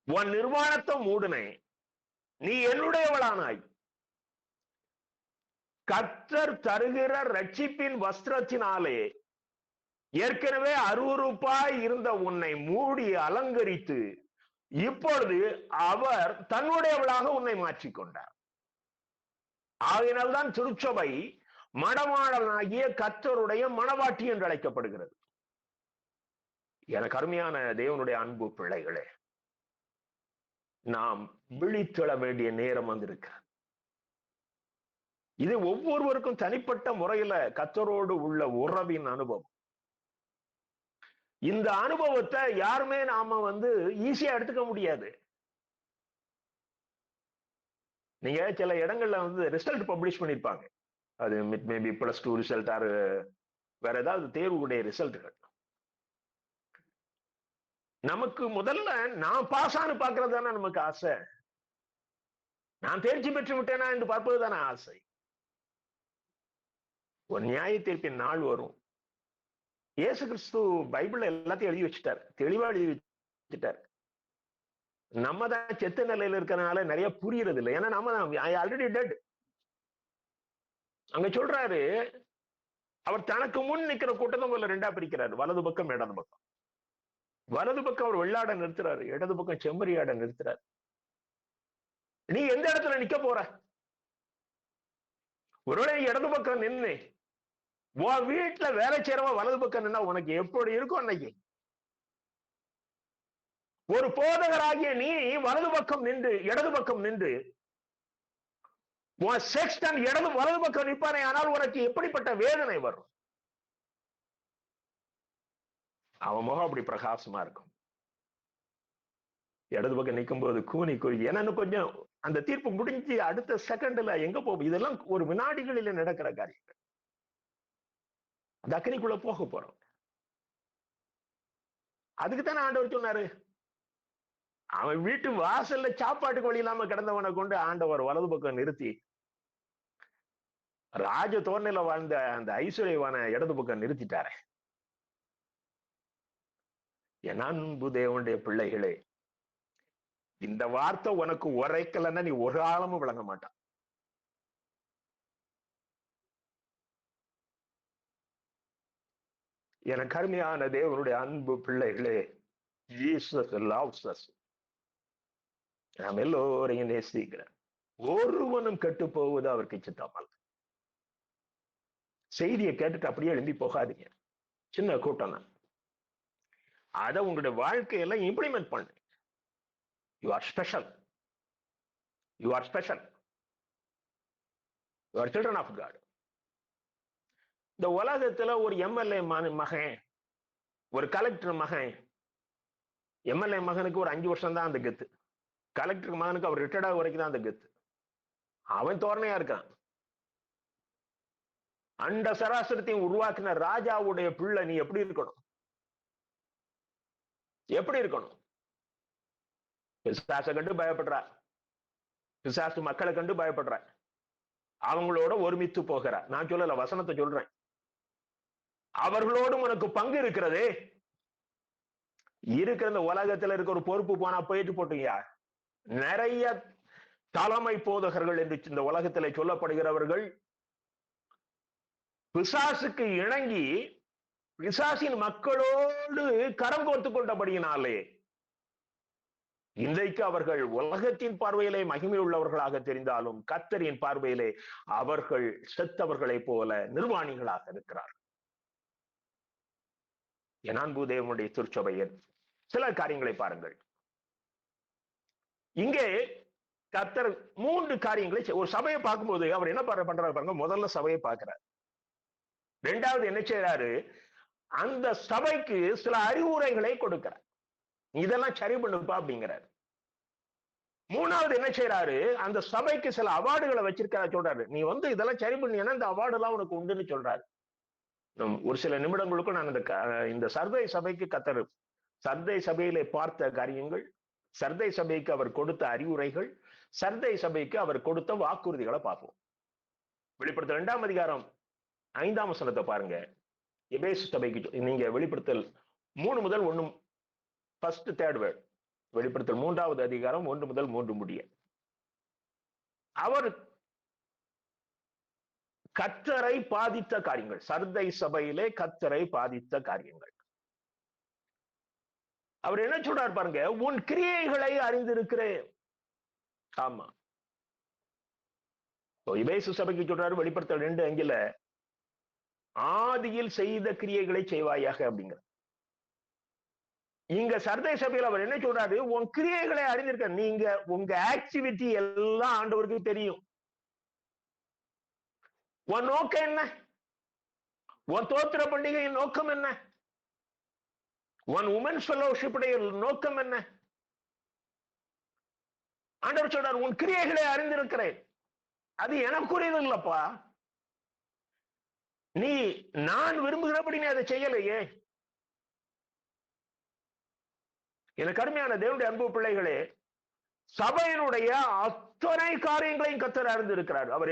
உன் நிர்வாணத்தை மூடினேன், நீ என்னுடையவளானாய். கர்த்தர் தருகிற ரட்சிப்பின் வஸ்திரத்தினாலே ஏற்கனவே அருவருப்பாய் இருந்த உன்னை மூடி அலங்கரித்து இப்பொழுது அவர் தன்னுடையவளாக உன்னை மாற்றிக்கொண்டார். ஆகையினால்தான் திருச்சபை மணவாளனாகிய கர்த்தருடைய மணவாட்டி என்று அழைக்கப்படுகிறது. எனக்கு அருமையான தேவனுடைய அன்பு பிள்ளைகளே, நாம் விழித்தெழ வேண்டிய நேரம் வந்திருக்க. இது ஒவ்வொருவருக்கும் தனிப்பட்ட முறையில கர்த்தரோடு உள்ள உறவின் அனுபவம். இந்த அனுபவத்தை யாருமே நாம ஈஸியா எடுத்துக்க முடியாது. நீங்க சில இடங்கள்ல ரிசல்ட் பப்ளிஷ் பண்ணிருப்பாங்க, அது மேபி +2 ரிசல்ட் ஆர் வேற ஏதாவது தேர்வுடைய ரிசல்ட்டுகள். நமக்கு முதல்ல நான் பாஸ் ஆனு பார்க்கறது தானே நமக்கு ஆசை, நான் தேர்ச்சி பெற்று விட்டேனா என்று பார்ப்பது தானே ஆசை. ஒரு நியாய தீர்ப்பின் நாள் வரும். இயேசு கிறிஸ்து பைபிள்ல எல்லாத்தையும் எழுதி வச்சுட்டார், தெளிவா எழுதி வச்சுட்டார். நம்ம தான் செத்த நிலையில இருக்கிறனால நிறைய புரியறது இல்லை. ஏன்னா நம்ம ஆல்ரெடி டெட். அங்க சொல்றாரு, அவர் தனக்கு முன் நிக்கிற கூட்டத்தை போல ரெண்டா பிரிக்கிறார், வலது பக்கம் இடது பக்கம். வலது பக்கம் அவர் வெள்ளாட நிறுத்துறாரு, இடது பக்கம் செம்மறியாட நிறுத்துறாரு. நீ எந்த இடத்துல நிக்க போற? ஒருவேளை இடது பக்கம் நின்று உன் வீட்டுல வேலை செய்யறவன் வலது பக்கம் நின்னா உனக்கு எப்படி இருக்கும்? அன்னைக்கு ஒரு போதகராகிய நீ வலது பக்கம் நின்று இடது பக்கம் நின்று உன் செக்ஸ்டன் வலது பக்கம் நிற்பானே, ஆனால் உனக்கு எப்படிப்பட்ட வேதனை வரும்? அவன் முகம் அப்படி பிரகாசமா இருக்கும். இடது பக்கம் நிற்கும் போது கூனி குறுகி, என்னன்னு கொஞ்சம் அந்த தீர்ப்பு முடிஞ்சு அடுத்த செகண்ட்ல எங்க போகும்? இதெல்லாம் ஒரு வினாடிகளில் நடக்கிற காரியங்கள். அந்த அக்னிக்குள்ள போக போறோம். அதுக்குத்தானே ஆண்டவர் சொன்னாரு, அவன் வீட்டு வாசல்ல சாப்பாட்டுக்கு வழி இல்லாம கிடந்தவனை கொண்டு ஆண்டவர் வலது பக்கம் நிறுத்தி ராஜ தோரணையில வாழ்ந்த அந்த ஐஸ்வர்யவான இடது பக்கம் நிறுத்திட்டாரு. என் அன்பு தேவனுடைய பிள்ளைகளே, இந்த வார்த்தை உனக்கு உரைக்கலன்னா நீ ஒரு காலமும் விளங்க மாட்டான். எனக்கு அருமையான தேவனுடைய அன்பு பிள்ளைகளே, ஜீசஸ் லவ்ஸ் அஸ். நாம் எல்லோரையும் நேசிக்கிறேன். ஒருவனும் கெட்டு போவது அவருக்கு சித்தமல்ல. செய்தியை கேட்டுட்டு அப்படியே எழும்பி போகாதீங்க. சின்ன கூட்டம் தான். அதை உங்களுடைய வாழ்க்கையில இம்ப்ளிமெண்ட் பண்ணு. You are special. You are special. You are children of God. இந்த உலகத்துல ஒரு எம்எல்ஏ மகன், ஒரு கலெக்டர் மகன், எம்எல்ஏ மகனுக்கு ஒரு 5 வருஷம் தான் அந்த கெத்து. கலெக்டர் மகனுக்கு அவர் ரிட்டையர்ட் ஆக வரைக்கும் தான் அந்த கெத்து. அவன் தோரணையா இருக்கான். அண்ட சராசரத்தையும் உருவாக்கின ராஜாவுடைய பிள்ளை நீ எப்படி இருக்கணும்? எப்படி இருக்கணும்? பிசாசை கண்டு பயப்படுற, பிசாசு மக்களை கண்டு பயப்படுற, அவங்களோட ஒருமித்து போகிற. நான் சொல்லல, வசனத்தை சொல்றேன். அவர்களோடும் உனக்கு பங்கு இருக்கிறதே. இருக்கிற இந்த உலகத்துல இருக்க ஒரு பொறுப்பு போனா போயிட்டு போட்டீங்க. நிறைய தலைமை போதகர்கள் என்று இந்த உலகத்துல சொல்லப்படுகிறவர்கள் பிசாசுக்கு இணங்கி பிசாசின் மக்களோடு கரம் கோர்த்து கொண்டபடியினாலே இன்றைக்கு அவர்கள் உலகத்தின் பார்வையிலே மகிமை உள்ளவர்களாக தெரிந்தாலும் கர்த்தரின் பார்வையிலே அவர்கள் செத்தவர்களை போல நிர்வாணிகளாக இருக்கிறார்கள். என் அன்பு தேவனுடைய திருச்சபையின் சில காரியங்களை பாருங்கள். இங்கே கர்த்தர் 3 காரியங்களை, ஒரு சபையை பார்க்கும்போது அவர் என்ன பண்றாரு பாருங்க. முதல்ல சபையை பார்க்கிறார். 2வது என்ன செய்யறாரு? அந்த சபைக்கு சில அறிவுரைகளை கொடுக்கிறார். இதெல்லாம் சரி பண்ணுப்பா அப்படிங்கிறார். 3வது என்ன செய்யறாரு? அந்த சபைக்கு சில அவார்டுகளை வச்சிருக்க சொல்றாரு. நீ இதெல்லாம் சரி பண்ணினா இந்த அவார்டு எல்லாம் உனக்கு உண்டுன்னு சொல்றாரு. ஒரு சில நிமிடங்களுக்கும் நான் இந்த சர்தை சபைக்கு கர்த்தர் சர்தை சபையிலே பார்த்த காரியங்கள், சர்தை சபைக்கு அவர் கொடுத்த அறிவுரைகள், சர்தை சபைக்கு அவர் கொடுத்த வாக்குறுதிகளை பார்ப்போம். வெளிப்படுத்தல் 2ஆம் அதிகாரம் 5ஆம் வசனத்தை பாருங்க. எபேசு சபைக்கு நீங்க வெளிப்படுத்தல் 3 முதல் 1 ஃபர்ஸ்ட் தேர்ட் வேர்ட், வெளிப்படுத்தல் 3வது அதிகாரம் 1 முதல் 3 முடிய அவர் கர்த்தரை பாதித்த காரியங்கள், சர்தை சபையிலே கர்த்தரை பாதித்த காரியங்கள். அவர் என்ன சொல்றார் பாருங்க, உன் கிரியைகளை அறிந்திருக்கிறேன். ஆமா, எபேசு சபைக்கு சொல்றாரு வெளிப்படுத்தல் 2:5 ஆதியில் செய்த கிரியைகளை செய்வாயாக அப்படிங்கிற. இங்க சர்தை சபையில் அவர் என்ன சொல்றாரு? உன் கிரியைகளை அறிந்திருக்க. நீங்க உங்க ஆக்டிவிட்டி எல்லாம் ஆண்டவருக்கு தெரியும். உன் நோக்கம் என்ன? உன் தோத்திர பண்டிகையின் நோக்கம் என்ன? உன் உமன்ஸ் ஃபெலோஷிப்புடைய நோக்கம் என்ன? ஆண்டவர் சொல்றார், உன் கிரியைகளை அறிந்திருக்கிறேன். அது எனக்குரியது இல்லப்பா. நீ நான் விரும்புகிறபடி நீ அதை செய்யலையே. எனக்கு அருமையான தேவனுடைய அன்பு பிள்ளைகளே, சபையினுடைய அத்தனை காரியங்களையும் கர்த்தர் அறிந்திருக்கிறார். அவர்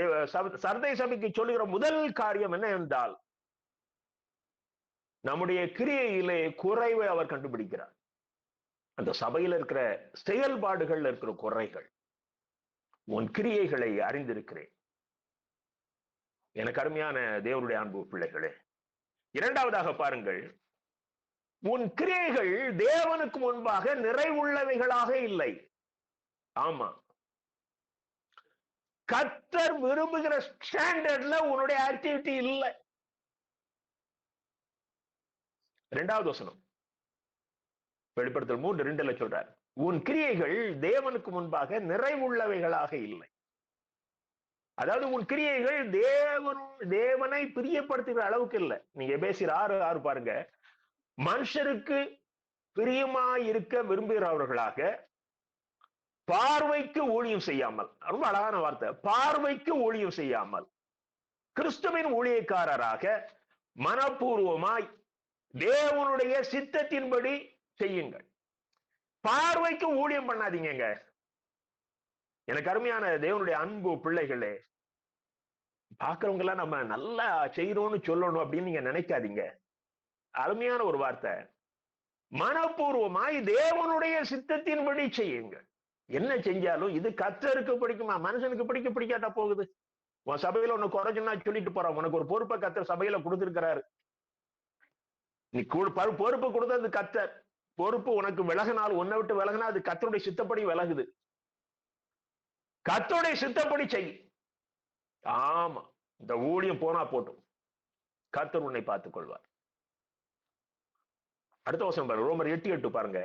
சர்தை சபைக்கு சொல்லுகிற முதல் காரியம் என்ன என்றால், நம்முடைய கிரியையிலே குறைவை அவர் கண்டுபிடிக்கிறார். அந்த சபையில் இருக்கிற செயல்பாடுகள் இருக்கிற குறைகள். உன் கிரியைகளை அறிந்திருக்கிறேன். எனக்கு அருமையான தேவனுடைய அன்பு பிள்ளைகளே, இரண்டாவதாக பாருங்கள், உன் கிரியைகள் தேவனுக்கு முன்பாக நிறைவுள்ளவைகளாக இல்லை. ஆமா, கர்த்தர் விரும்புகிற ஸ்டாண்டர்ட்ல உன்னுடைய ஆக்டிவிட்டி இல்லை. இரண்டாவது வசனம் வெளிப்படுத்தல் 3:2 சொல்றார், உன் கிரியைகள் தேவனுக்கு முன்பாக நிறைவுள்ளவைகளாக இல்லை. அதாவது உன் கிரியைகள் தேவனை பிரியப்படுத்துகிற அளவுக்கு இல்லை. நீங்க எபேசியர் 6:6 பாருங்க, மனுஷருக்கு பிரியமாய் இருக்க விரும்புகிறவர்களாக பார்வைக்கு ஊழியம் செய்யாமல், ரொம்ப அழகான வார்த்தை, பார்வைக்கு ஊழியம் செய்யாமல் கிறிஸ்துவின் ஊழியக்காரராக மனப்பூர்வமாய் தேவனுடைய சித்தத்தின்படி செய்யுங்கள். பார்வைக்கு ஊழியம் பண்ணாதீங்க. எனக்கு அருமையான தேவனுடைய அன்பு பிள்ளைகளே, பாக்குறவங்க எல்லாம் நம்ம நல்லா செய்யறோம்னு சொல்லணும் அப்படின்னு நீங்க நினைக்காதீங்க. அருமையான ஒரு வார்த்தை, மனப்பூர்வமாய் தேவனுடைய சித்தத்தின்படி செய்யுங்கள். என்ன செஞ்சாலும் இது கர்த்தருக்கு பிடிக்குமா? மனுஷனுக்கு பிடிக்காட்டா போகுது. உன் சபையில ஒண்ணு குறைஞ்சுன்னா சொல்லிட்டு போறான். உனக்கு ஒரு பொறுப்பை கர்த்தர் சபையில கொடுத்திருக்கிறாரு. நீ பொறுப்பு கொடுத்தது கர்த்தர். பொறுப்பு உனக்கு விலகினால், உன்னை விட்டு விலகினா அது கர்த்தருடைய சித்தப்படி விலகுது. கர்த்தருடைய சித்தப்படி செய். ஆமா, இந்த ஊழியம் போனா போட்டும், கர்த்தர் உன்னை பார்த்துக் கொள்வார். அடுத்த வசனம் பாருங்க, ரோமர் 8:8 பாருங்க,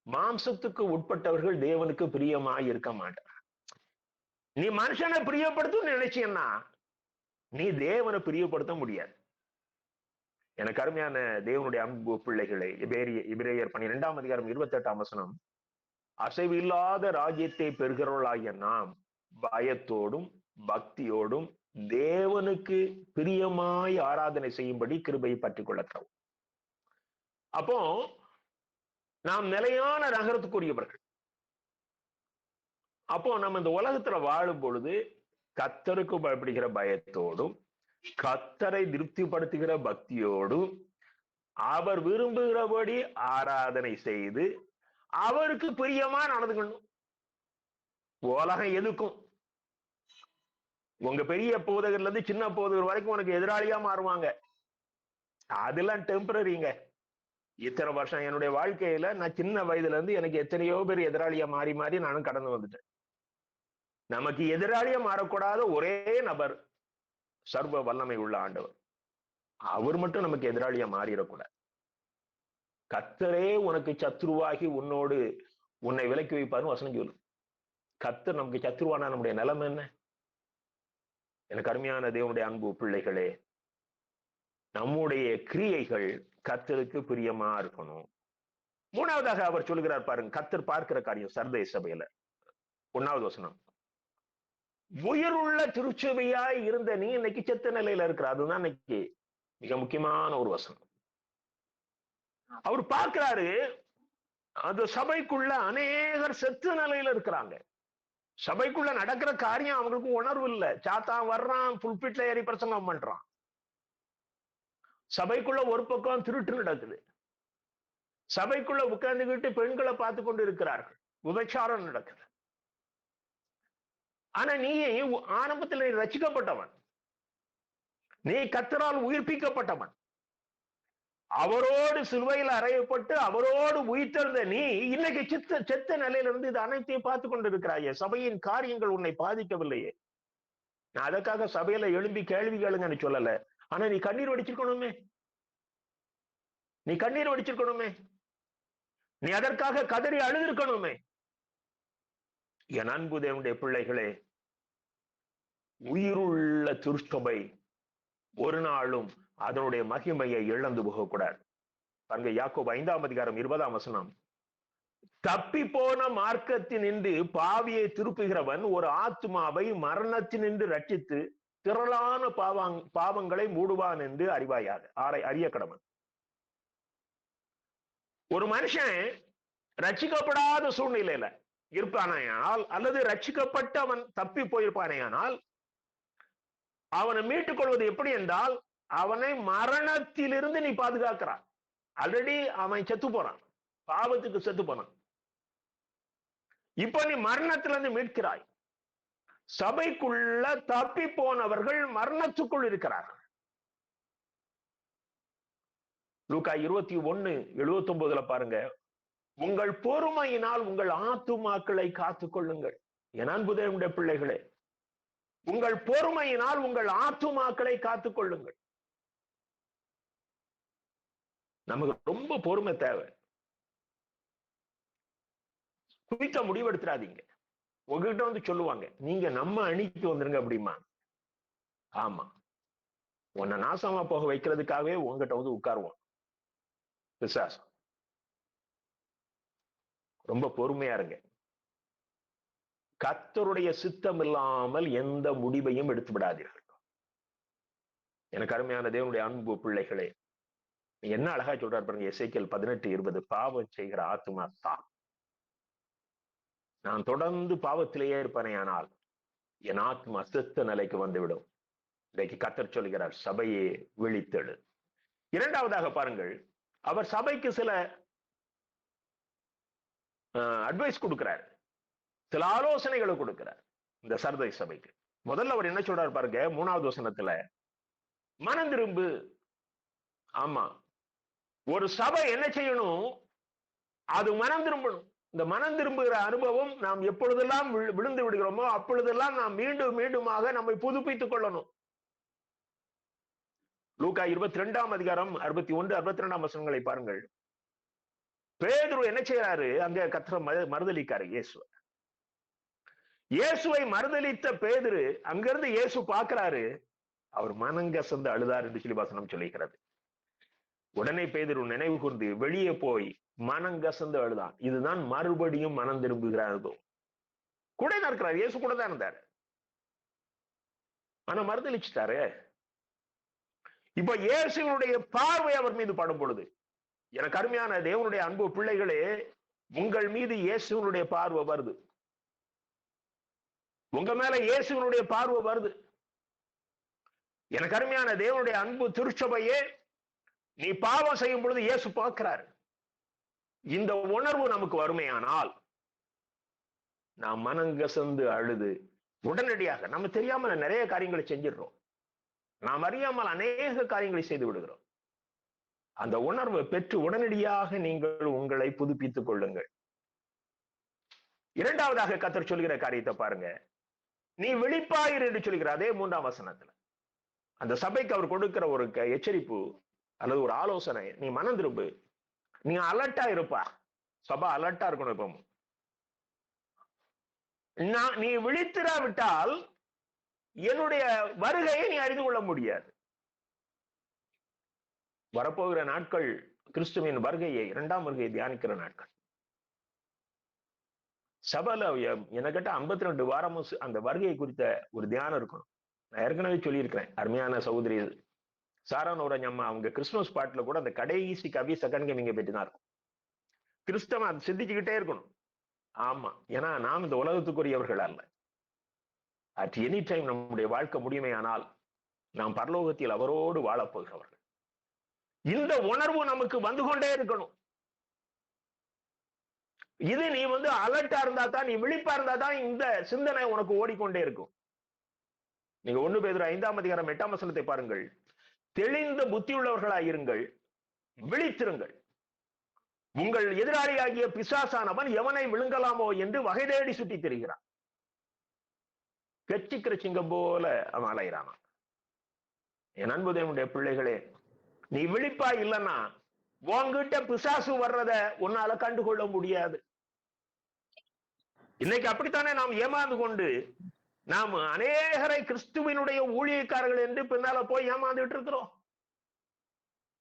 மாம்சத்துக்கு உட்பட்டவர்கள் தேவனுக்கு பிரியமாய் இருக்க மாட்டார். நீ மனுஷனை பிரியப்படுத்தும் நினைச்சீன்னா நீ தேவனை பிரியப்படுத்த முடியாது. எனக்கு அருமையான தேவனுடைய அன்பு பிள்ளைகளை, எபிரேயர் 12:28 அசைவு இல்லாத ராஜ்யத்தை பெறுகிறவர்களாகிய நாம் பயத்தோடும் பக்தியோடும் தேவனுக்கு பிரியமாய் ஆராதனை செய்யும்படி கிருபையை பற்றிக் கொள்ளவும். அப்போ நாம் நிலையான நகரத்துக்குரியவர்கள். அப்போ நம்ம இந்த உலகத்துல வாழும் பொழுது கர்த்தருக்கு பயப்படுகிற பயத்தோடும் கர்த்தரை திருப்திப்படுத்துகிற பக்தியோடும் அவர் விரும்புகிறபடி ஆராதனை செய்து அவருக்கு பிரியமா நடந்துக்கணும். உலகம் எதுக்கும், உங்க பெரிய போதகர்ல இருந்து சின்ன போதகர் வரைக்கும் உனக்கு எதிராளியா மாறுவாங்க. அதெல்லாம் டெம்பரரிங்க. இத்தனை வருஷம் என்னுடைய வாழ்க்கையில நான் சின்ன வயதுல இருந்து எனக்கு எத்தனையோ பேர் எதிராளியா மாறி மாறி நானும் கடந்து வந்துட்டேன். நமக்கு எதிராளியா மாறக்கூடாத ஒரே நபர் சர்வ வல்லமை உள்ள ஆண்டவர். அவர் மட்டும் நமக்கு எதிராளியா மாறிடக்கூடாது. கர்த்தரே உனக்கு சத்ருவாகி உன்னோடு உன்னை விலக்கி வைப்பாருன்னு வசனம் சொல்லு. கர்த்தர் நமக்கு சத்ருவானா நம்முடைய நிலைமை என்ன? எனக்கு அருமையான தேவனுடைய அன்பு பிள்ளைகளே, நம்முடைய கிரியைகள் கர்த்தருக்கு பிரியமா இருக்கணும். மூணாவதாக அவர் சொல்லுகிறார் பாருங்க, கர்த்தர் பார்க்கிற காரியம் சர்தை சபையில 1வது வசனம், உயிருள்ள திருச்சபையாய் இருந்த நீ இன்னைக்கு செத்த நிலையில இருக்கிற. அதுதான் இன்னைக்கு மிக முக்கியமான ஒரு வசனம். அவர் பார்க்கிறாரு, அந்த சபைக்குள்ள அநேகர் செத்த நிலையில இருக்கிறாங்க. சபைக்குள்ள நடக்கிற காரியம் அவங்களுக்கு உணர்வு இல்லை. சாத்தான் வர்றான், புல்பிட்ல ஏறி பிரசங்கம் பண்றான். சபைக்குள்ள ஒரு பக்கம் திருட்டு நடக்குது. சபைக்குள்ள உட்கார்ந்துகிட்டு பெண்களை பார்த்து கொண்டு இருக்கிறார்கள். விபச்சாரம் நடக்குது. ஆனா நீ ஆரம்பத்தில் நீ ரட்சிக்கப்பட்டவன், நீ கர்த்தரால் உயிர்ப்பிக்கப்பட்டவன், அவரோடு சிலுவையில் அறையப்பட்டு அவரோடு உயிர்த்தெழுந்த நீ இன்னைக்கு செத்த நிலையிலிருந்து இது அனைத்தையும் பார்த்து கொண்டு இருக்கிறாயே. சபையின் காரியங்கள் உன்னை பாதிக்கவில்லையே. நான் அதற்காக சபையில எழும்பி கேள்வி கேளுங்கன்னு சொல்லல. ஆனா நீ கண்ணீர் வடிச்சிருக்கணுமே, நீ கண்ணீர் வடிச்சிருக்கணுமே, நீ அதற்காக கதறி அழுதிருக்கணுமே. என் அன்பு தேவனுடைய பிள்ளைகளே, உயிருள்ள திருச்சபை ஒரு நாளும் அதனுடைய மகிமையை இழந்து போகக்கூடாது. பாருங்க, யாக்கோபு 5:20 தப்பி போன மார்க்கத்தினின்று பாவியை திருப்புகிறவன் ஒரு ஆத்மாவை மரணத்தினின்று ரட்சித்து திரளான பாவங்களை மூடுவான் என்று அறிவாயாக அறிய கடவன். ஒரு மனுஷன் ரட்சிக்கப்படாத சூழ்நிலையில இருப்பானையானால், அல்லது ரட்சிக்கப்பட்டவன் தப்பி போயிருப்பானேயானால், அவனை மீட்டுக் கொள்வது எப்படி என்றால், அவனை மரணத்திலிருந்து நீ பாதுகாக்கிறான். ஆல்ரெடி அவன் செத்து போறான், பாவத்துக்கு செத்து போனான். இப்ப நீ மரணத்திலிருந்து மீட்கிறாய். சபைக்குள்ள தப்பி போனவர்கள் மரணத்துக்குள் இருக்கிறார்கள். லூக்கா 21:79 பாருங்க, உங்கள் பொறுமையினால் உங்கள் ஆத்துமாக்களை காத்துக் கொள்ளுங்கள். என் அன்பு தேவனுடைய பிள்ளைகளே, உங்கள் பொறுமையினால் உங்கள் ஆத்துமாக்களை காத்துக் கொள்ளுங்கள். நமக்கு ரொம்ப பொறுமை தேவை. குவித்த முடிவெடுத்துறாதீங்க. உங்ககிட்ட வந்து சொல்லுவாங்க, நீங்க நம்ம அணிக்கு வந்துருங்க அப்படிமா. ஆமா, உன்னை நாசமா போக வைக்கிறதுக்காகவே உங்ககிட்ட வந்து உட்காருவோம் பிசாசம். ரொம்ப பொறுமையா இருங்க. கர்த்தருடைய சித்தம் இல்லாமல் எந்த முடிவையும் எடுத்து விடாதீர்கள். எனக்கு அருமையான தேவனுடைய அன்பு பிள்ளைகளே, என்ன அழகா சொல்றாரு பாருங்க, எசேக்கியேல் 18:20, பாவம் செய்கிற ஆத்துமா தான். நான் தொடர்ந்து பாவத்திலேயே இருப்பேனே, ஆனால் என் ஆத்மா செத்த நிலைக்கு வந்துவிடும். இன்றைக்கு கர்த்தர் சொல்கிறார், சபையே விழித்தெழு. இரண்டாவதாக பாருங்கள், அவர் சபைக்கு சில அட்வைஸ் கொடுக்கிறார், சில ஆலோசனைகளை கொடுக்கிறார் இந்த சர்தை சபைக்கு. முதல்ல அவர் என்ன சொல்றாரு பாருங்க, 3வது வசனத்துல, மனம் திரும்பு. ஆமா, ஒரு சபை என்ன செய்யணும்? அது மனம் திரும்பணும். இந்த மனம் திரும்புகிற அனுபவம் நாம் எப்பொழுதெல்லாம் விழுந்து விடுகிறோமோ அப்பொழுதெல்லாம் நாம் மீண்டும் மீண்டுமாக நம்மை புதுப்பித்துக் கொள்ளணும். லூக்கா 22:61-62 வசனங்களை பாருங்கள். பேதுரு என்ன செய்யறாரு? அங்க கர்த்தரை மறுதலிக்காரு இயேசுவை மறுதலித்த பேதுரு அங்கிருந்து இயேசு பார்க்கிறாரு, அவர் மனங்கசந்து அழுதார் என்று சொல்லி வசனம் சொல்லுகிறது. உடனே பேதுரு நினைவு கூர்ந்து வெளியே போய் மனங்கசந்து அழுதான். இதுதான் மறுபடியும் மனம் திரும்புகிற அனுபவம். கூட தான் இருக்கிறார், இயேசு கூட தான் இருந்தாரு, ஆனா மறுதலிச்சுட்டாரு. இப்ப இயேசுனுடைய பார்வை அவர் மீது படும் பொழுது, எனக்கு அருமையான தேவனுடைய அன்பு பிள்ளைகளே, உங்கள் மீது இயேசுனுடைய பார்வை வருது. உங்க மேல இயேசுனுடைய பார்வை வருது. எனக்கு அருமையான தேவனுடைய அன்பு திருச்சபையே, நீ பாவம் செய்யும் பொழுது இயேசு பார்க்கிறார். இந்த உணர்வு நமக்கு வறுமையானால் நாம் மனங்கசந்து அழுது உடனடியாக, நம்ம தெரியாம நிறைய காரியங்களை செஞ்சிடறோம், நாம் அறியாமல் அநேக காரியங்களை செய்து விடுகிறோம். அந்த உணர்வை பெற்று உடனடியாக நீங்கள் உங்களை புதுப்பித்துக் கொள்ளுங்கள். இரண்டாவதாக கர்த்தர் சொல்கிற காரியத்தை பாருங்க, நீ விழிப்பாயிரு என்று சொல்கிறார். அதே 3ஆம் வசனத்துல அந்த சபைக்கு அவர் கொடுக்கிற ஒரு எச்சரிப்பு அல்லது ஒரு ஆலோசனை, நீ மனம் திரும்பு, நீ அலர்ட்டா இருப்பா. சபை அலர்ட்டா இருக்கணும். இப்போ நீ விழித்திராவிட்டால் என்னுடைய வருகையை நீ அறிந்து கொள்ள முடியாது. வரப்போகிற நாட்கள் கிறிஸ்துவின் வருகையை, 2ஆம் வருகையை தியானிக்கிற நாட்கள். சபையில எனக்கிட்ட 52 வாரமும் அந்த வருகை குறித்த ஒரு தியானம் இருக்கணும். நான் ஏற்கனவே சொல்லியிருக்கிறேன், அருமையான சகோதரி சாரானோட அம்மா அவங்க கிறிஸ்துமஸ் பாட்டுல கூட அந்த கடைசி கவி செகண்ட் நீங்க பெற்றுதான் இருக்கும். கிறிஸ்தவன் அதை சிந்திச்சுக்கிட்டே இருக்கணும். ஆமா, ஏன்னா நாம் இந்த உலகத்துக்குரியவர்கள் அல்ல. அட் எனி டைம் நம்முடைய வாழ்க்கை முடியுமே ஆனால் நாம் பரலோகத்தில் அவரோடு வாழப்போகிறவர்கள். இந்த உணர்வு நமக்கு வந்து கொண்டே இருக்கணும். இது நீ அலர்ட்டா இருந்தா தான், நீ விழிப்பா இருந்தா தான் இந்த சிந்தனை உனக்கு ஓடிக்கொண்டே இருக்கும். நீங்க 1 பேதுரு 5ஆம் அதிகாரம் 8ஆம் வசனத்தை பாருங்கள். தெளிந்த புத்தியுள்ளவர்களாயிருங்கள், விழித்திருங்கள். உங்கள் எதிராளியாகிய பிசாசானவன் எவனை விழுங்கலாமோ என்று வகை தேடி சுற்றி திரிகிறான். கெச்சிக்கிற சிங்கம் போல அவன் அலைகிறான். என் அன்பு தேவனுடைய பிள்ளைகளே, நீ விழிப்பா இல்லைன்னா உன்கிட்ட பிசாசு வர்றத உன்னால கண்டுகொள்ள முடியாது. இன்னைக்கு அப்படித்தானே நாம் ஏமாந்து கொண்டு நாம் அநேகரை கிறிஸ்துவினுடைய ஊழியக்காரர்கள் என்று பின்னால போய் ஏமாந்துட்டு இருக்கிறோம்.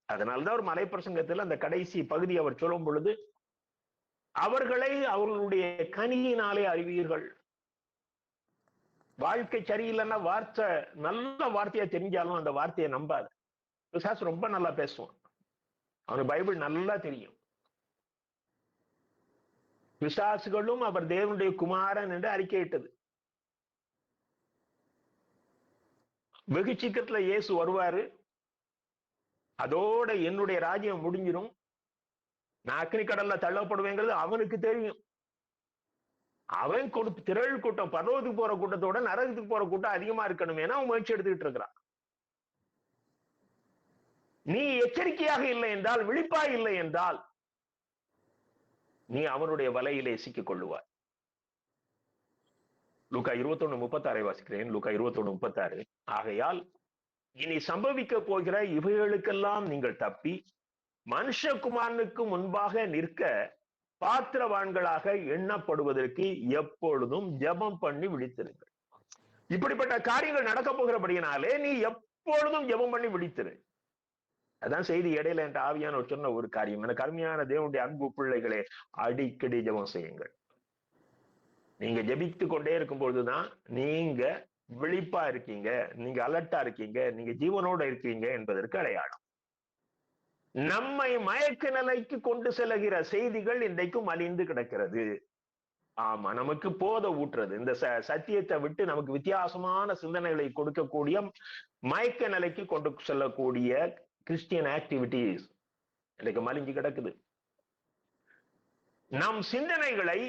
அதனால்தான் ஒரு மலைப்பிரசங்கத்தில் அந்த கடைசி பகுதி அவர் சொல்லும் பொழுது, அவர்களை அவர்களுடைய கனியினாலே அறிவீர்கள். வாழ்க்கை சரியில்லைன்னா வார்த்தை நல்ல வார்த்தையா தெரிஞ்சாலும் அந்த வார்த்தையை நம்பாது. பிசாசு ரொம்ப நல்லா பேசுவான், அவனுக்கு பைபிள் நல்லா தெரியும். பிசாசுகளும் அவர் தேவனுடைய குமாரன் என்று அறிக்கையிட்டது. வெகு சீக்கிரத்துல இயேசு வருவாரு, அதோட என்னுடைய ராஜ்யம் முடிஞ்சிடும், நான் அக்னி கடல்ல தள்ளப்படுவேங்கிறது அவனுக்கு தெரியும். அவன் திரள் கூட்டம், பரலோகத்துக்கு போற கூட்டத்தோட நரகத்துக்கு போற கூட்டம் அதிகமா இருக்கணுமே அவன் முயற்சி எடுத்துக்கிட்டு இருக்கிறான். நீ எச்சரிக்கையாக இல்லை என்றால், விழிப்பா இல்லை என்றால், நீ அவனுடைய வலையிலே சிக்கிக் கொள்ளுவாய். லூக்கா 21:36 வாசிக்கிறேன். லூக்கா 21:36. ஆகையால் இனி சம்பவிக்க போகிற இவைகளுக்கெல்லாம் நீங்கள் தப்பி மனுஷகுமாரனுக்கு முன்பாக நிற்க பாத்திரவான்களாக எண்ணப்படுவதற்கு எப்பொழுதும் ஜெபம் பண்ணி விழித்திருங்கள். இப்படிப்பட்ட காரியங்கள் நடக்க போகிறபடியினாலே நீ எப்பொழுதும் ஜெபம் பண்ணி விழித்திரு. அதான் செய்தி. இடையில என்ற ஆவியான சொன்ன ஒரு காரியம், எனக்கு அருமையான தேவனுடைய அன்பு பிள்ளைகளே, அடிக்கடி ஜெபம் செய்யுங்கள். நீங்க ஜெபித்து கொண்டே இருக்கும் பொழுதுதான் நீங்க விழிப்பா இருக்கீங்க, நீங்க அலர்ட்டா இருக்கீங்க, நீங்க ஜீவனோட இருக்கீங்க என்பதற்கு அடையாளம். நம்மை மயக்க நிலைக்கு கொண்டு செல்லுகிற செய்திகள் இன்றைக்கும் அழிந்து கிடக்கிறது. ஆமா, நமக்கு போத ஊற்றுறது, இந்த சத்தியத்தை விட்டு நமக்கு வித்தியாசமான சிந்தனைகளை கொடுக்கக்கூடிய மயக்க நிலைக்கு கொண்டு செல்லக்கூடிய கிறிஸ்டியன் ஆக்டிவிட்டிஸ் இன்னைக்கு மலிஞ்சு கிடக்குது. நம் சிந்தனைகளை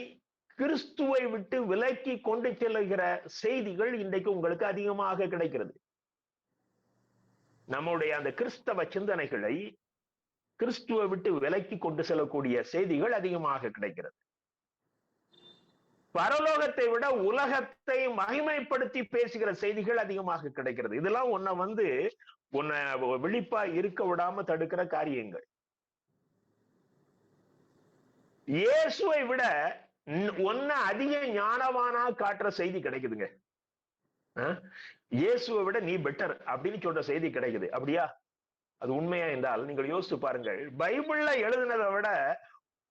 கிறிஸ்துவை விட்டு விலக்கி கொண்டு செல்லுகிற செய்திகள் இன்றைக்கு உங்களுக்கு அதிகமாக கிடைக்கிறது. நம்முடைய அந்த கிறிஸ்தவ சிந்தனைகளை கிறிஸ்துவை விட்டு விலக்கி கொண்டு செல்லக்கூடிய செய்திகள் அதிகமாக கிடைக்கிறது. பரலோகத்தை விட உலகத்தை மகிமைப்படுத்தி பேசுகிற செய்திகள் அதிகமாக கிடைக்கிறது. இதெல்லாம் உன்னை விழிப்பா இருக்க விடாம தடுக்கிற காரியங்கள். இயேசுவை விட ஒன்ன அதிக ஞானவானா காட்டுற செய்தி கிடைக்குதுங்க. இயேசுவை விட நீ பெட்டர் அப்படின்னு சொல்ற செய்தி கிடைக்குது. அப்படியா? அது உண்மையா என்றால் நீங்கள் யோசிச்சு பாருங்கள். பைபிள்ல எழுதுனதை விட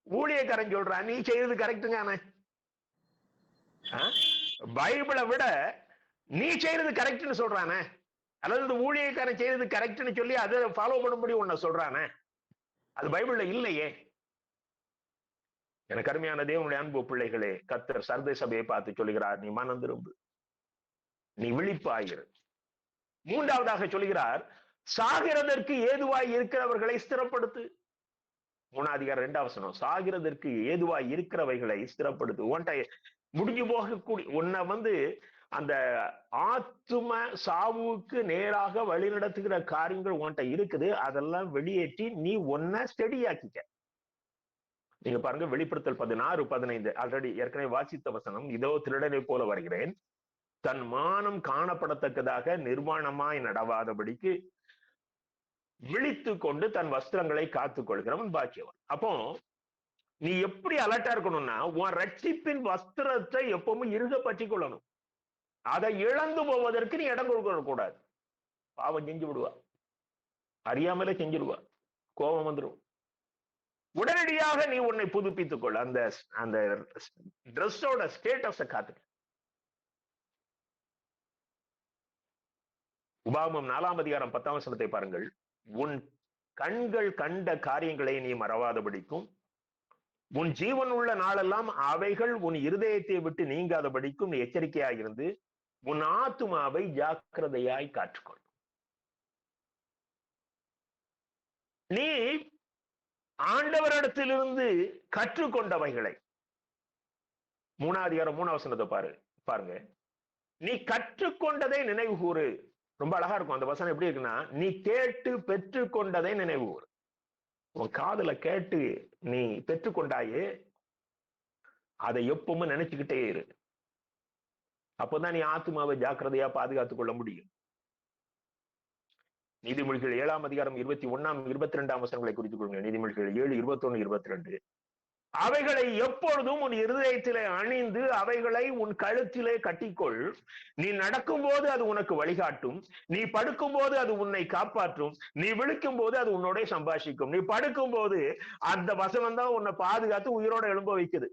ஊழியக்காரன் சொல்றான் நீ செய்யறது கரெக்டுங்க. பைபிளை விட நீ செய்யறது கரெக்ட்னு சொல்றானே, அல்லது ஊழியக்காரன் செய்யறது கரெக்ட்னு சொல்லி அதை ஃபாலோ பண்ணும்படி உன்னை சொல்றானே, அது பைபிள்ல இல்லையே. எனக்கு அருமையான தேவனுடைய அன்பு பிள்ளைகளே, கர்த்தர் சர்தை சபையை பார்த்து சொல்லுகிறார், நீ மனம் திரும்பு, நீ விழிப்பாயிரு. மூன்றாவதாக சொல்லுகிறார், சாகிறதற்கு ஏதுவாய் இருக்கிறவர்களை ஸ்திரப்படுத்து. 3:2 சாகிறதற்கு ஏதுவாய் இருக்கிறவைகளை ஸ்திரப்படுத்து. உன்ட்ட முடிஞ்சு போகக்கூடிய உன்னை அந்த ஆத்தும சாவுக்கு நேராக வழிநடத்துகிற காரியங்கள் உன்ட்ட இருக்குது. அதெல்லாம் வெளியேற்றி நீ உன்னை ஸ்டெடியாக்கிக்க. நீங்க பாருங்க, வெளிப்படுத்தல் 16:15 ஆல்ரெடி ஏற்கனவே வாசித்த வசனம். இதோ திருடனை போல வருகிறேன், தன் மானம் காணப்படத்தக்கதாக நிர்வாணமாய் நடவாதபடிக்கு விழித்து கொண்டு தன் வஸ்திரங்களை காத்துக் கொள்கிறவன் பாக்கியவன். அப்போ நீ எப்படி அலர்ட்டா இருக்கணும்னா, உன் ரட்சிப்பின் வஸ்திரத்தை எப்பவும் இறுக பற்றி கொள்ளணும். அதை இழந்து போவதற்கு நீ இடம் கொடுக்க கூடாது. பாவம் செஞ்சு விடுவா, அறியாமலே செஞ்சிருவா, கோபம் வந்துடும். உடனடியாக நீ உன்னை புதுப்பித்துக் கொள். அந்த ட்ரெஸ்ஸோட ஸ்டேட்டஸை காத்துக்க. உபாகமம் 4:10 பாருங்கள். உன் கண்கள் கண்ட காரியங்களை நீ மறவாதபடிக்கும், உன் ஜீவன் உள்ள நாளெல்லாம் அவைகள் உன் இருதயத்தை விட்டு நீங்காதபடிக்கும் நீ எச்சரிக்கையாயிருந்து உன் ஆத்துமாவை ஜாக்கிரதையாய் காற்றுக்கொள். நீ ஆண்டவரிடத்திலிருந்து கற்றுக்கொண்டவைகளை 3:3 பாருங்க. நீ கற்றுக்கொண்டதை நினைவு கூறு. ரொம்ப அழகா இருக்கும் அந்த வசனம். எப்படி இருக்குன்னா, நீ கேட்டு பெற்றுக்கொண்டதை நினைவு கூறு. உன் காதுல கேட்டு நீ பெற்றுக்கொண்டாயே, அதை எப்பவும் நினைச்சுக்கிட்டே இரு. அப்போதான் நீ ஆத்துமாவை ஜாக்கிரதையா பாதுகாத்துக் கொள்ள முடியும். நீதிமொழிகள் 7:21, 22 குறித்துக் கொள்ளுங்க. நீதிமொழிகள் 7:21, 22. அவைகளை எப்பொழுதும் உன் இருதயத்திலே அணிந்து அவைகளை உன் கழுத்திலே கட்டிக்கொள். நீ நடக்கும் போது அது உனக்கு வழிகாட்டும், நீ படுக்கும் போது அது உன்னை காப்பாற்றும், நீ விழிக்கும் போது அது உன்னோட சம்பாஷிக்கும். நீ படுக்கும் போது அந்த வசனம் தான் உன்னை பாதுகாத்து உயிரோட எழும்ப வைக்குது.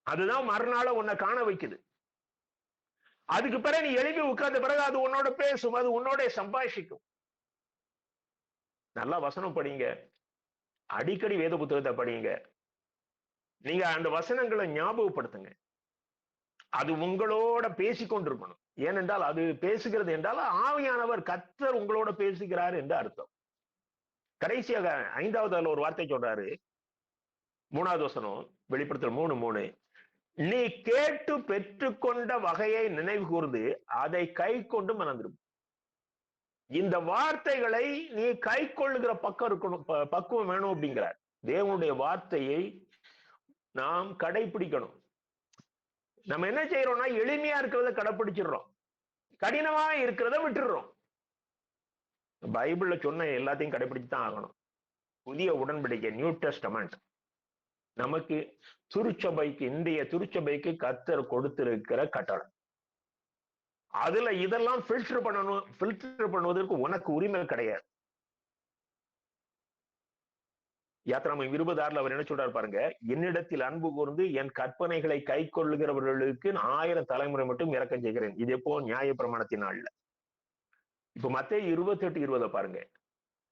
அதுதான் மறுநாள உன்னை காண வைக்குது. அதுக்கு பிறகு நீ எழுப்பி உட்கார்ந்த பிறகு அது உன்னோட பேசும், அது உன்னோட சம்பாஷிக்கும். நல்லா வசனம் படிங்க, அடிக்கடி வேத புத்தகத்தை படிங்க. நீங்க அந்த வசனங்களை ஞாபகப்படுத்துங்க. அது உங்களோட பேசிக்கொண்டிருக்கணும். ஏனென்றால் அது பேசுகிறது என்றால் ஆவியானவர் கர்த்தர் உங்களோட பேசுகிறார் என்று அர்த்தம். கடைசியாக 5வது ஒரு வார்த்தை சொல்றாரு, 3வது வசனம், வெளிப்படுத்தல் 3:3. நீ கேட்டு பெற்றுக்கொண்ட வகையை நினைவு கூர்ந்து அதை கை கொண்டு மறந்துடும். இந்த வார்த்தைகளை நீ கை கொள்ளுகிற பக்கம் இருக்கணும், பக்குவம் வேணும் அப்படிங்கிறார். தேவனுடைய வார்த்தையை நாம் கடைபிடிக்கணும். நம்ம என்ன செய்யறோம்னா, எளிமையா இருக்கிறத கடைபிடிச்சிடுறோம், கடினமா இருக்கிறத விட்டுடுறோம். பைபிள்ல சொன்ன எல்லாத்தையும் கடைபிடிச்சு தான் ஆகணும். புதிய உடன்படிக்கை, நியூ டெஸ்டமெண்ட், நமக்கு திருச்சபைக்கு, இந்திய திருச்சபைக்கு கர்த்தர் கொடுத்திருக்கிற கட்டளை. அதுல இதெல்லாம் ஃபில்டர் பண்ணணும். ஃபில்டர் பண்ணுவதற்கு உனக்கு உரிமை கிடையாது. யாத்திராமம் 26 அவர் என்ன சொல்றாரு பாருங்க, என்னிடத்தில் அன்பு கூர்ந்து என் கற்பனைகளை கை கொள்ளுகிறவர்களுக்கு 1000 தலைமுறை மட்டும் இரக்கம் செய்கிறேன். இது எப்போ? நியாயப்பிரமாணத்தின் நாள்ல. இப்ப மத்தேயு 28:20 பாருங்க,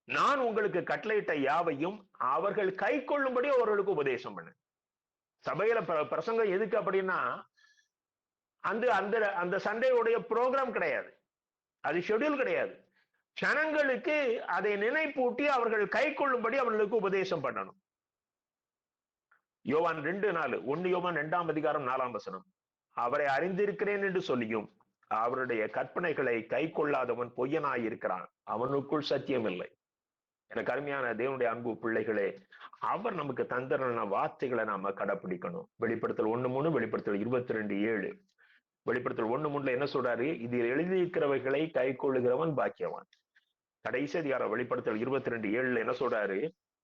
நான் உங்களுக்கு கட்டளையிட்ட யாவையும் அவர்கள் கை கொள்ளும்படி அவர்களுக்கு உபதேசம் பண்ணு. சபையில பிரசங்கம் எதுக்கு அப்படின்னா, அந்த அந்த அந்த சண்டையுடைய ப்ரோக்ராம் கிடையாது, அது ஷெட்யூல் கிடையாது. ஜனங்களுக்கு அதை நினைப்பூட்டி அவர்கள் கை கொள்ளும்படி அவர்களுக்கு உபதேசம் பண்ணணும். யோவான் 2:4, 1 யோவான் 2ஆம் அதிகாரம் 4ஆம் வசனம், அவரை அறிந்திருக்கிறேன் என்று சொல்லியும் அவருடைய கற்பனைகளை கை கொள்ளாதவன் பொய்யனாயிருக்கிறான், அவனுக்குள் சத்தியம் இல்லை. எனக்கு அருமையான தேவனுடைய அன்பு பிள்ளைகளே, அவர் நமக்கு தந்திரன வார்த்தைகளை நாம கடைபிடிக்கணும். வெளிப்படுத்தல் 1:3, வெளிப்படுத்தல் 22:7. வெளிப்படுத்தல் 1:3 என்ன சொல்றாரு? இதில் எழுதியிருக்கிறவைகளை கை கொள்ளுகிறவன் பாக்கியவான். கடைசி அதிகாரம் வெளிப்படுத்தல் 22:7 என்ன சொல்றாரு?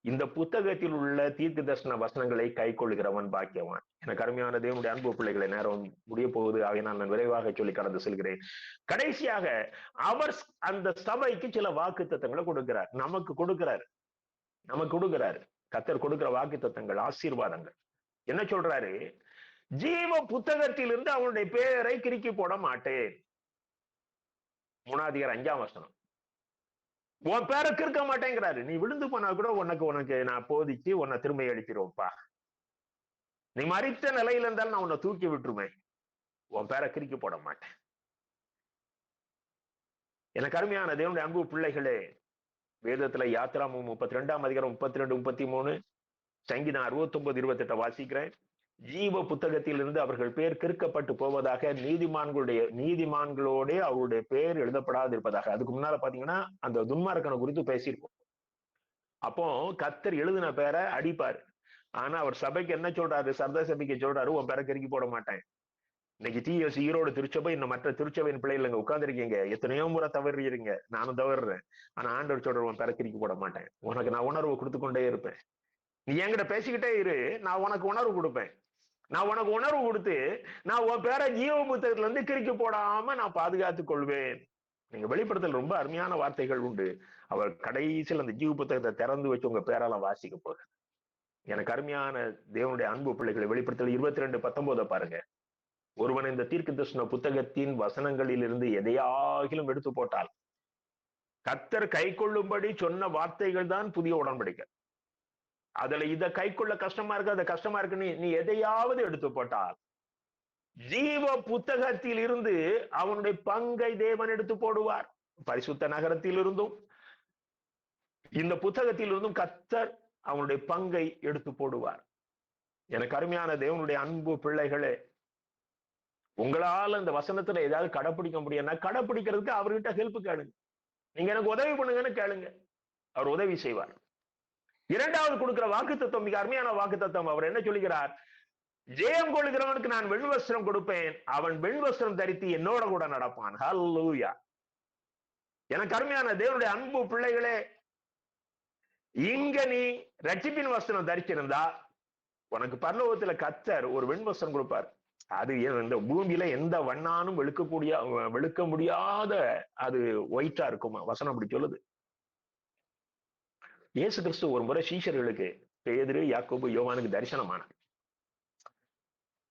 இந்த புத்தகத்தில் உள்ள தீர்க்க தரிசன வசனங்களை கை கொள்ளுகிறவன் பாக்கியவான். எனக்கு அருமையான தேவனுடைய அன்பு பிள்ளைகளை, நேரம் முடிய போகுது, ஆகையினால் நான் விரைவாக சொல்லி கடந்து செல்கிறேன். கடைசியாக அவர் அந்த சபைக்கு சில வாக்கு தத்தங்களை கொடுக்கிறார், நமக்கு கொடுக்கிறார், நமக்கு கொடுக்கிறார். கர்த்தர் கொடுக்கிற வாக்கு தத்தங்கள், ஆசீர்வாதங்கள் என்ன சொல்றாரு? ஜீவ புத்தகத்திலிருந்து அவனுடைய பேரை கிறுக்கி போட மாட்டேன். 3ஆம் அதிகாரம் 5ஆம் வசனம், உன் பேரை கிறுக்க மாட்டேங்கிறாரு. நீ விழுந்து போனா கூட உனக்கு நான் போதிச்சு உன்னை திரும்ப எழுப்பிடுவோம்ப்பா. நீ மறித்த நிலையில இருந்தாலும் நான் உன்னை தூக்கி விட்டுருவேன், உன் பேரை கிறுக்கி போட மாட்டேன். எனக்கு அருமையான தேவனுடைய அன்பு பிள்ளைகளே, வேதத்துல யாத்திராமம் 32ஆம் அதிகாரம் 32, 33, சங்கீதம் 69, 28 வாசிக்கிறேன். ஜீவ புத்தகத்திலிருந்து அவர்கள் பேர் கிறுக்கப்பட்டு போவதாக நீதிமான்களோட அவருடைய பேர் எழுதப்படாது இருப்பதாக. அதுக்கு முன்னால பாத்தீங்கன்னா அந்த துன்மார்க்கனை குறித்து பேசியிருக்கோம். அப்போ கர்த்தர் எழுதின பேரை அடிப்பாரு. ஆனா அவர் சபைக்கு என்ன சொல்றாரு? சர்த சபைக்கு சொல்றாரு, உன் பேரை கிறுக்கி போட மாட்டேன். இன்னைக்கு TS ஈரோடு திருச்சபை, இன்னும் மற்ற திருச்சபையின் பிள்ளைகள் இங்க உட்கார்ந்துருக்கீங்க, எத்தனையோ முறை தவறுறீங்க, நானும் தவறுறேன். ஆனா ஆண்டவர் சொல்ற, உன் பேரை கிறுக்கி போட மாட்டேன், உனக்கு நான் உணர்வு கொடுத்து கொண்டே இருப்பேன். நீ என்கிட்ட பேசிக்கிட்டே இரு, நான் உனக்கு உணர்வு கொடுப்பேன். நான் உனக்கு உணர்வு கொடுத்து நான் உன் பேரை ஜீவ புத்தகத்துல இருந்து கிறுக்கி போடாம நான் பாதுகாத்துக் கொள்வேன். நீங்க வெளிப்படுத்தல் ரொம்ப அருமையான வார்த்தைகள் உண்டு. அவர் கடைசியில் அந்த ஜீவ புத்தகத்தை திறந்து வச்சு உங்க பேரெல்லாம் வாசிக்க போக. எனக்கு அருமையான தேவனுடைய அன்பு பிள்ளைகளை, வெளிப்படுத்தல் 22:19 பாருங்க. ஒருவன் இந்த தீர்க்க தரிசன புத்தகத்தின் வசனங்களில் இருந்து எதையாகிலும் எடுத்து போட்டால், கர்த்தர் கை கொள்ளும்படி சொன்ன வார்த்தைகள் தான் புதிய உடன்படிக்கை. அதுல இத கை கொள்ள கஷ்டமா இருக்கு, அது கஷ்டமா இருக்கு, நீ எதையாவது எடுத்து போட்டால் ஜீவ புத்தகத்தில் இருந்து அவனுடைய பங்கை தேவன் எடுத்து போடுவார். பரிசுத்த நகரத்தில் இருந்தும் இந்த புத்தகத்தில் இருந்தும் கர்த்தர் அவனுடைய பங்கை எடுத்து போடுவார். எனக்கு அருமையான தேவனுடைய அன்பு பிள்ளைகளே, உங்களால இந்த வசனத்துல ஏதாவது கடைப்பிடிக்க முடியும்னா கடைப்பிடிக்கிறதுக்கு அவர்கிட்ட ஹெல்ப் கேளுங்க. நீங்க எனக்கு உதவி பண்ணுங்கன்னு கேளுங்க, அவர் உதவி செய்வார். இரண்டாவது கொடுக்கிற வாக்கு தத்துவம் மிக அருமையான வாக்கு தத்துவம். அவர் என்ன சொல்லுகிறார்? ஜெயம் கொள்ளுகிறவனுக்கு நான் வெண்வஸ்திரம் கொடுப்பேன், அவன் வெண்வஸ்திரம் தரித்து என்னோட கூட நடப்பான். ஹல்லேலூயா. எனக்கு அருமையான தேவனுடைய அன்பு பிள்ளைகளே, இங்க நீ ரட்சிப்பின் வஸ்திரம் தரிச்சிருந்தா உனக்கு பரலோகத்துல கர்த்தர் ஒரு வெண்வஸ்திரம் கொடுப்பார். அது இந்த பூமியில எந்த வண்ணானும் வெளுக்க முடியாத அது ஒயிட்டா இருக்குமா, வசனம் அப்படி சொல்லுது. இயேசு கிறிஸ்து ஒரு முறை சீஷர்களுக்கு, பேதுரு, யாக்கோபு, யோவானுக்கு தரிசனமானார்.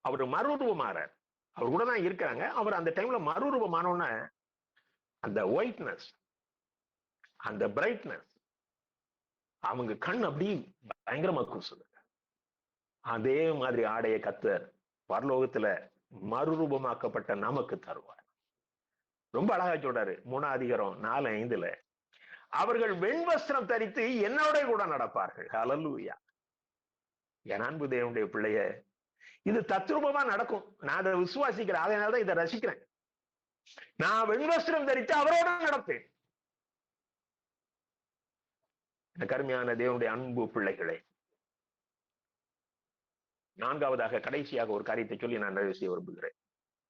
அவர் மறுரூபமாறார், அவர் கூட தான் இருக்கிறாங்க. அவர் அந்த டைம்ல மறுரூபமானோன்னு அந்த ஒயிட்னஸ், அந்த பிரைட்னஸ், அவங்க கண் அப்படி பயங்கரமா கூசுது. அதே மாதிரி ஆடைய கர்த்தர் பரலோகத்துல மறுரூபமாக்கப்பட்ட நமக்கு தருவார். ரொம்ப அழகா சொல்றாரு 3ஆம் அதிகாரம் 4:5, அவர்கள் வெண்வஸ்திரம் தரித்து என்னோட கூட நடப்பார்கள். ஹல்லேலூயா. என் அன்பு தேவனுடைய பிள்ளைய, இது தத்ரூபமா நடக்கும். நான் அதை விசுவாசிக்கிறேன், அதனாலதான் இதை ரசிக்கிறேன். நான் வெண்வஸ்திரம் தரித்து அவரோட நடப்பேன். கருமையான தேவனுடைய அன்பு பிள்ளைகளே, நான்காவதாக கடைசியாக ஒரு காரியத்தை சொல்லி நான் நிறைவு செய்ய விரும்புகிறேன்.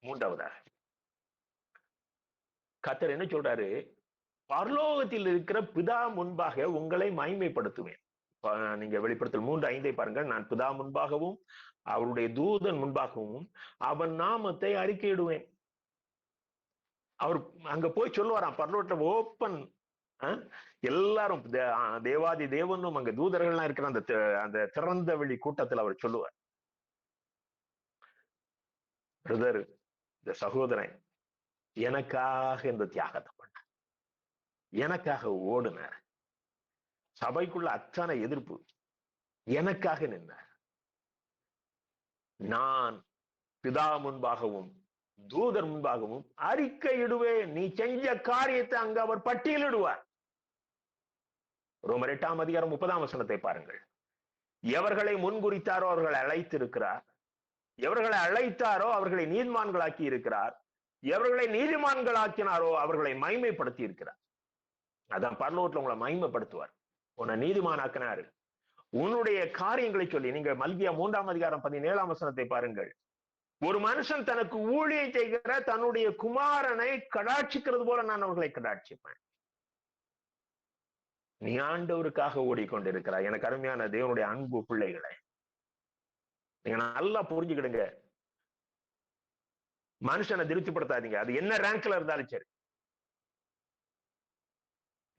மூன்றாவதாக கர்த்தர் என்ன சொல்றாரு? பரலோகத்தில் இருக்கிற பிதா முன்பாக உங்களை மகிமைப்படுத்துவேன். நீங்க வெளிப்படுத்தல் 3:5 பாருங்கள். நான் பிதா முன்பாகவும் அவருடைய தூதன் முன்பாகவும் அவன் நாமத்தை அறிக்கையிடுவேன். அவர் அங்க போய் சொல்லுவாராம், பரலோகத்தை ஓப்பன், எல்லாரும் தேவாதி தேவனும் அங்க தூதர்கள்லாம் இருக்கிற அந்த திறந்த வெளி கூட்டத்தில் அவர் சொல்லுவார், பிரதர், இந்த சகோதரன் எனக்காக இந்த தியாகத்தை பண்ண, எனக்காக ஓடுனார், சபைக்குள்ள அத்தனை எதிர்ப்பு, எனக்காக நின்றார். நான் பிதா முன்பாகவும் தூதர் முன்பாகவும் அறிக்கையிடுவேன். நீ செஞ்ச காரியத்தை அங்க அவர் பட்டியலிடுவார். ரோமர் 8:30 பாருங்கள். எவர்களை முன்குறித்தாரோ அவர்களை அழைத்திருக்கிறார், எவர்களை அழைத்தாரோ அவர்களை நீதிமான்களாக்கி இருக்கிறார், எவர்களை நீதிமான்களாக்கினாரோ அவர்களை மகிமைப்படுத்தி இருக்கிறார். அதான் பரலோகத்துல உங்களை மகிமைப்படுத்துவார். உன்னை நீதிமானாக்கினாரு. உன்னுடைய காரியங்களை சொல்லி, நீங்க மல்கியா 3:17 பாருங்கள். ஒரு மனுஷன் தனக்கு ஊழியம் செய்கிற தன்னுடைய குமாரனை கடாட்சிக்கிறது போல நான் அவர்களை கடாட்சிப்பேன். நீ ஆண்டவருக்காக ஓடிக்கொண்டிருக்கிறாய். எனக்கு அருமையான தேவனுடைய அன்பு பிள்ளைகளை, நீங்க நல்லா புரிஞ்சுக்கிடுங்க. மனுஷனை திருப்திப்படுத்தாதீங்க, அது என்ன ரேங்க்ல இருந்தாலும் சரி.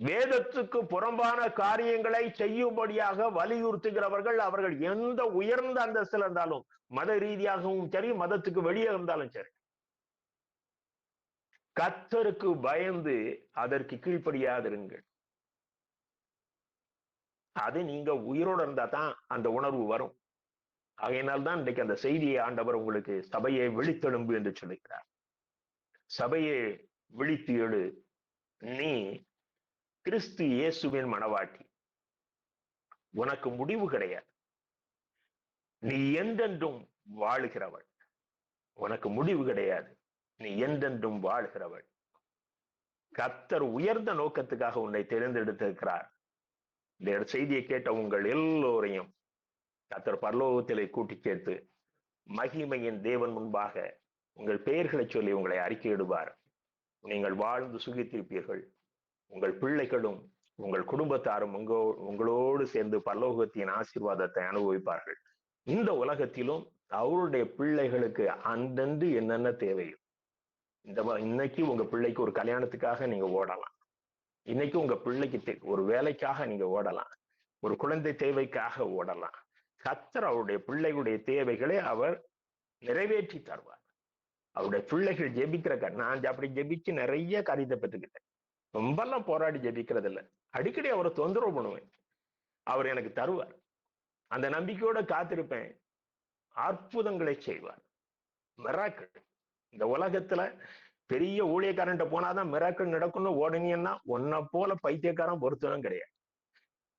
வேதத்துக்கு புறம்பான காரியங்களை செய்யும்படியாக வலியுறுத்துகிறவர்கள், அவர்கள் எந்த உயர்ந்த அந்தஸ்தில் இருந்தாலும், மத ரீதியாகவும் சரி, மதத்துக்கு வெளியே இருந்தாலும் சரி, கர்த்தருக்கு பயந்து அதற்கு கீழ்ப்படியாதிருங்கள். அது நீங்க உயிரோடு இருந்தா தான் அந்த உணர்வு வரும். ஆகையினால்தான் இன்றைக்கு அந்த செய்தியை ஆண்டவர் உங்களுக்கு சபையை விழித்தெழும்பு என்று சொல்லுகிறார். சபையை விழித்து எழு, நீ கிறிஸ்து இயேசுவின் மனவாட்டி, உனக்கு முடிவு கிடையாது, நீ என்றென்றும் வாழுகிறவள். உனக்கு முடிவு கிடையாது, நீ என்றென்றும் வாழ்கிறவள். கர்த்தர் உயர்ந்த நோக்கத்துக்காக உன்னை தேர்ந்தெடுத்திருக்கிறார். இந்த செய்தியை கேட்ட உங்கள் எல்லோரையும் கர்த்தர் பரலோகத்திலே கூட்டி சேர்த்து மகிமையின் தேவன் முன்பாக உங்கள் பெயர்களை சொல்லி உங்களை அறிக்கையிடுவார். நீங்கள் வாழ்ந்து சுகித்திருப்பீர்கள். உங்கள் பிள்ளைகளும் உங்கள் குடும்பத்தாரும் உங்களோடு சேர்ந்து பரலோகத்தின் ஆசீர்வாதத்தை அனுபவிப்பார்கள். இந்த உலகத்திலும் அவருடைய பிள்ளைகளுக்கு அந்தந்து என்னென்ன தேவையோ, இன்னைக்கு உங்க பிள்ளைக்கு ஒரு கல்யாணத்துக்காக நீங்க ஓடலாம், இன்னைக்கு உங்க பிள்ளைக்கு ஒரு வேலைக்காக நீங்க ஓடலாம், ஒரு குழந்தை தேவைக்காக ஓடலாம். கர்த்தர் அவருடைய பிள்ளைகளுடைய தேவைகளை அவர் நிறைவேற்றி தருவார். அவருடைய பிள்ளைகள் ஜெபிக்கிற, நான் அப்படி ஜெபிச்சு நிறைய காரியத்தை பெற்றுக்கிட்டேன். ரொம்பலாம் போராடி ஜெபிக்கிறது இல்லை, அடிக்கடி அவரை தொந்தரவு பண்ணுவேன், அவர் எனக்கு தருவார். அந்த நம்பிக்கையோட காத்திருப்பேன். அற்புதங்களை செய்வார். மிராக்கிள். இந்த உலகத்துல பெரிய ஊழியக்காரன்ட்ட போனாதான் மிராக்கிள் நடக்கும்னு ஓடுனீங்கன்னா உன்னை போல பைத்தியக்காரன் பொறுத்ததும் கிடையாது.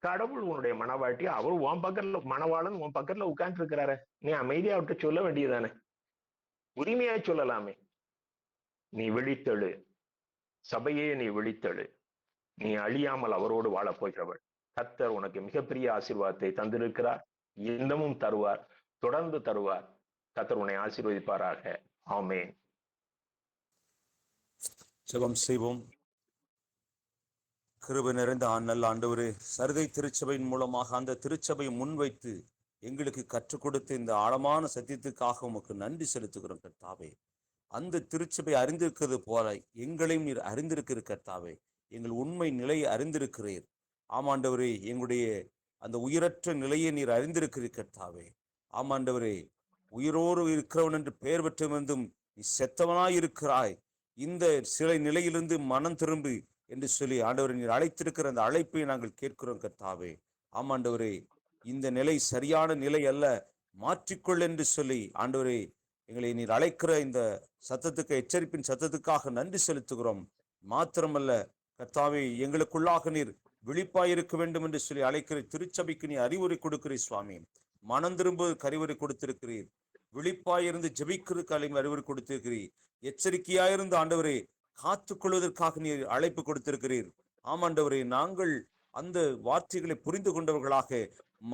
கடவுள் உன்னுடைய மனவாட்டி, அவர் உன் பக்கத்துல, மணவாளன் உன் பக்கத்துல உட்கார்ந்து இருக்கிறாரு, நீ அமைதியா விட்டு சொல்ல வேண்டியதானே, உரிமையா சொல்லலாமே. நீ விழித்தெழு, சபையே நீ விழித்தெழு, நீ அழியாமல் அவரோடு வாழப் போகிறவள். கர்த்தர் உனக்கு மிகப்பெரிய ஆசீர்வாதத்தை தந்திருக்கிறார், இன்னமும் தருவார், தொடர்ந்து தருவார். கர்த்தர் உன்னை ஆசீர்வதிப்பாராக. ஆமென்.
ஜெபம் செய்வோம். கிருபை நிறைந்த நல்ல ஆண்டவரே, சரிதை திருச்சபையின் மூலமாக அந்த திருச்சபையை முன்வைத்து எங்களுக்கு கற்றுக் கொடுத்த இந்த ஆழமான சத்தியத்துக்காக உமக்கு நன்றி செலுத்துகிறோம் கர்த்தாவே. அந்த திருச்சபை அறிந்திருக்கிறது போல எங்களையும் நீர் அறிந்திருக்கிற கர்த்தாவே. எங்கள் உண்மை நிலையை அறிந்திருக்கிறீர். ஆமாண்டவரே, எங்களுடைய அந்த உயிரற்ற நிலையை நீர் அறிந்திருக்கிறீர் கர்த்தாவே. ஆமாண்டவரே, உயிரோடு இருக்கிறவன் என்று பெயர் பெற்றிருந்தும் நீ செத்தவனாய் இருக்கிறாய், இந்த சிலை நிலையிலிருந்து மனம் திரும்பி என்று சொல்லி ஆண்டவரை நீர் அழைத்திருக்கிற அந்த அழைப்பை நாங்கள் கேட்கிறோம் கர்த்தாவே. ஆமாண்டவரே, இந்த நிலை சரியான நிலை அல்ல, மாற்றிக்கொள் என்று சொல்லி ஆண்டவரே எங்களை நீர் அழைக்கிற இந்த சத்தத்துக்கு, எச்சரிப்பின் சத்தத்துக்காக நன்றி செலுத்துகிறோம். மாத்திரமல்ல கர்த்தாவே, எங்களுக்குள்ளாக நீர் விழிப்பாயிருக்க வேண்டும் என்று சொல்லி அழைக்கிற திருச்சபைக்கு நீ அறிவுரை கொடுக்கிறீர் சுவாமி. மனம் திரும்புவதற்கு அறிவுரை கொடுத்திருக்கிறீர். விழிப்பாயிருந்து ஜெபிக்கிறதுக்கு அறிவுரை கொடுத்திருக்கிறீர். எச்சரிக்கையாயிருந்து ஆண்டவரே காத்துக் கொள்வதற்காக நீர் அழைப்பு கொடுத்திருக்கிறீர். ஆமாண்டவரே, நாங்கள் அந்த வார்த்தைகளை புரிந்து கொண்டவர்களாக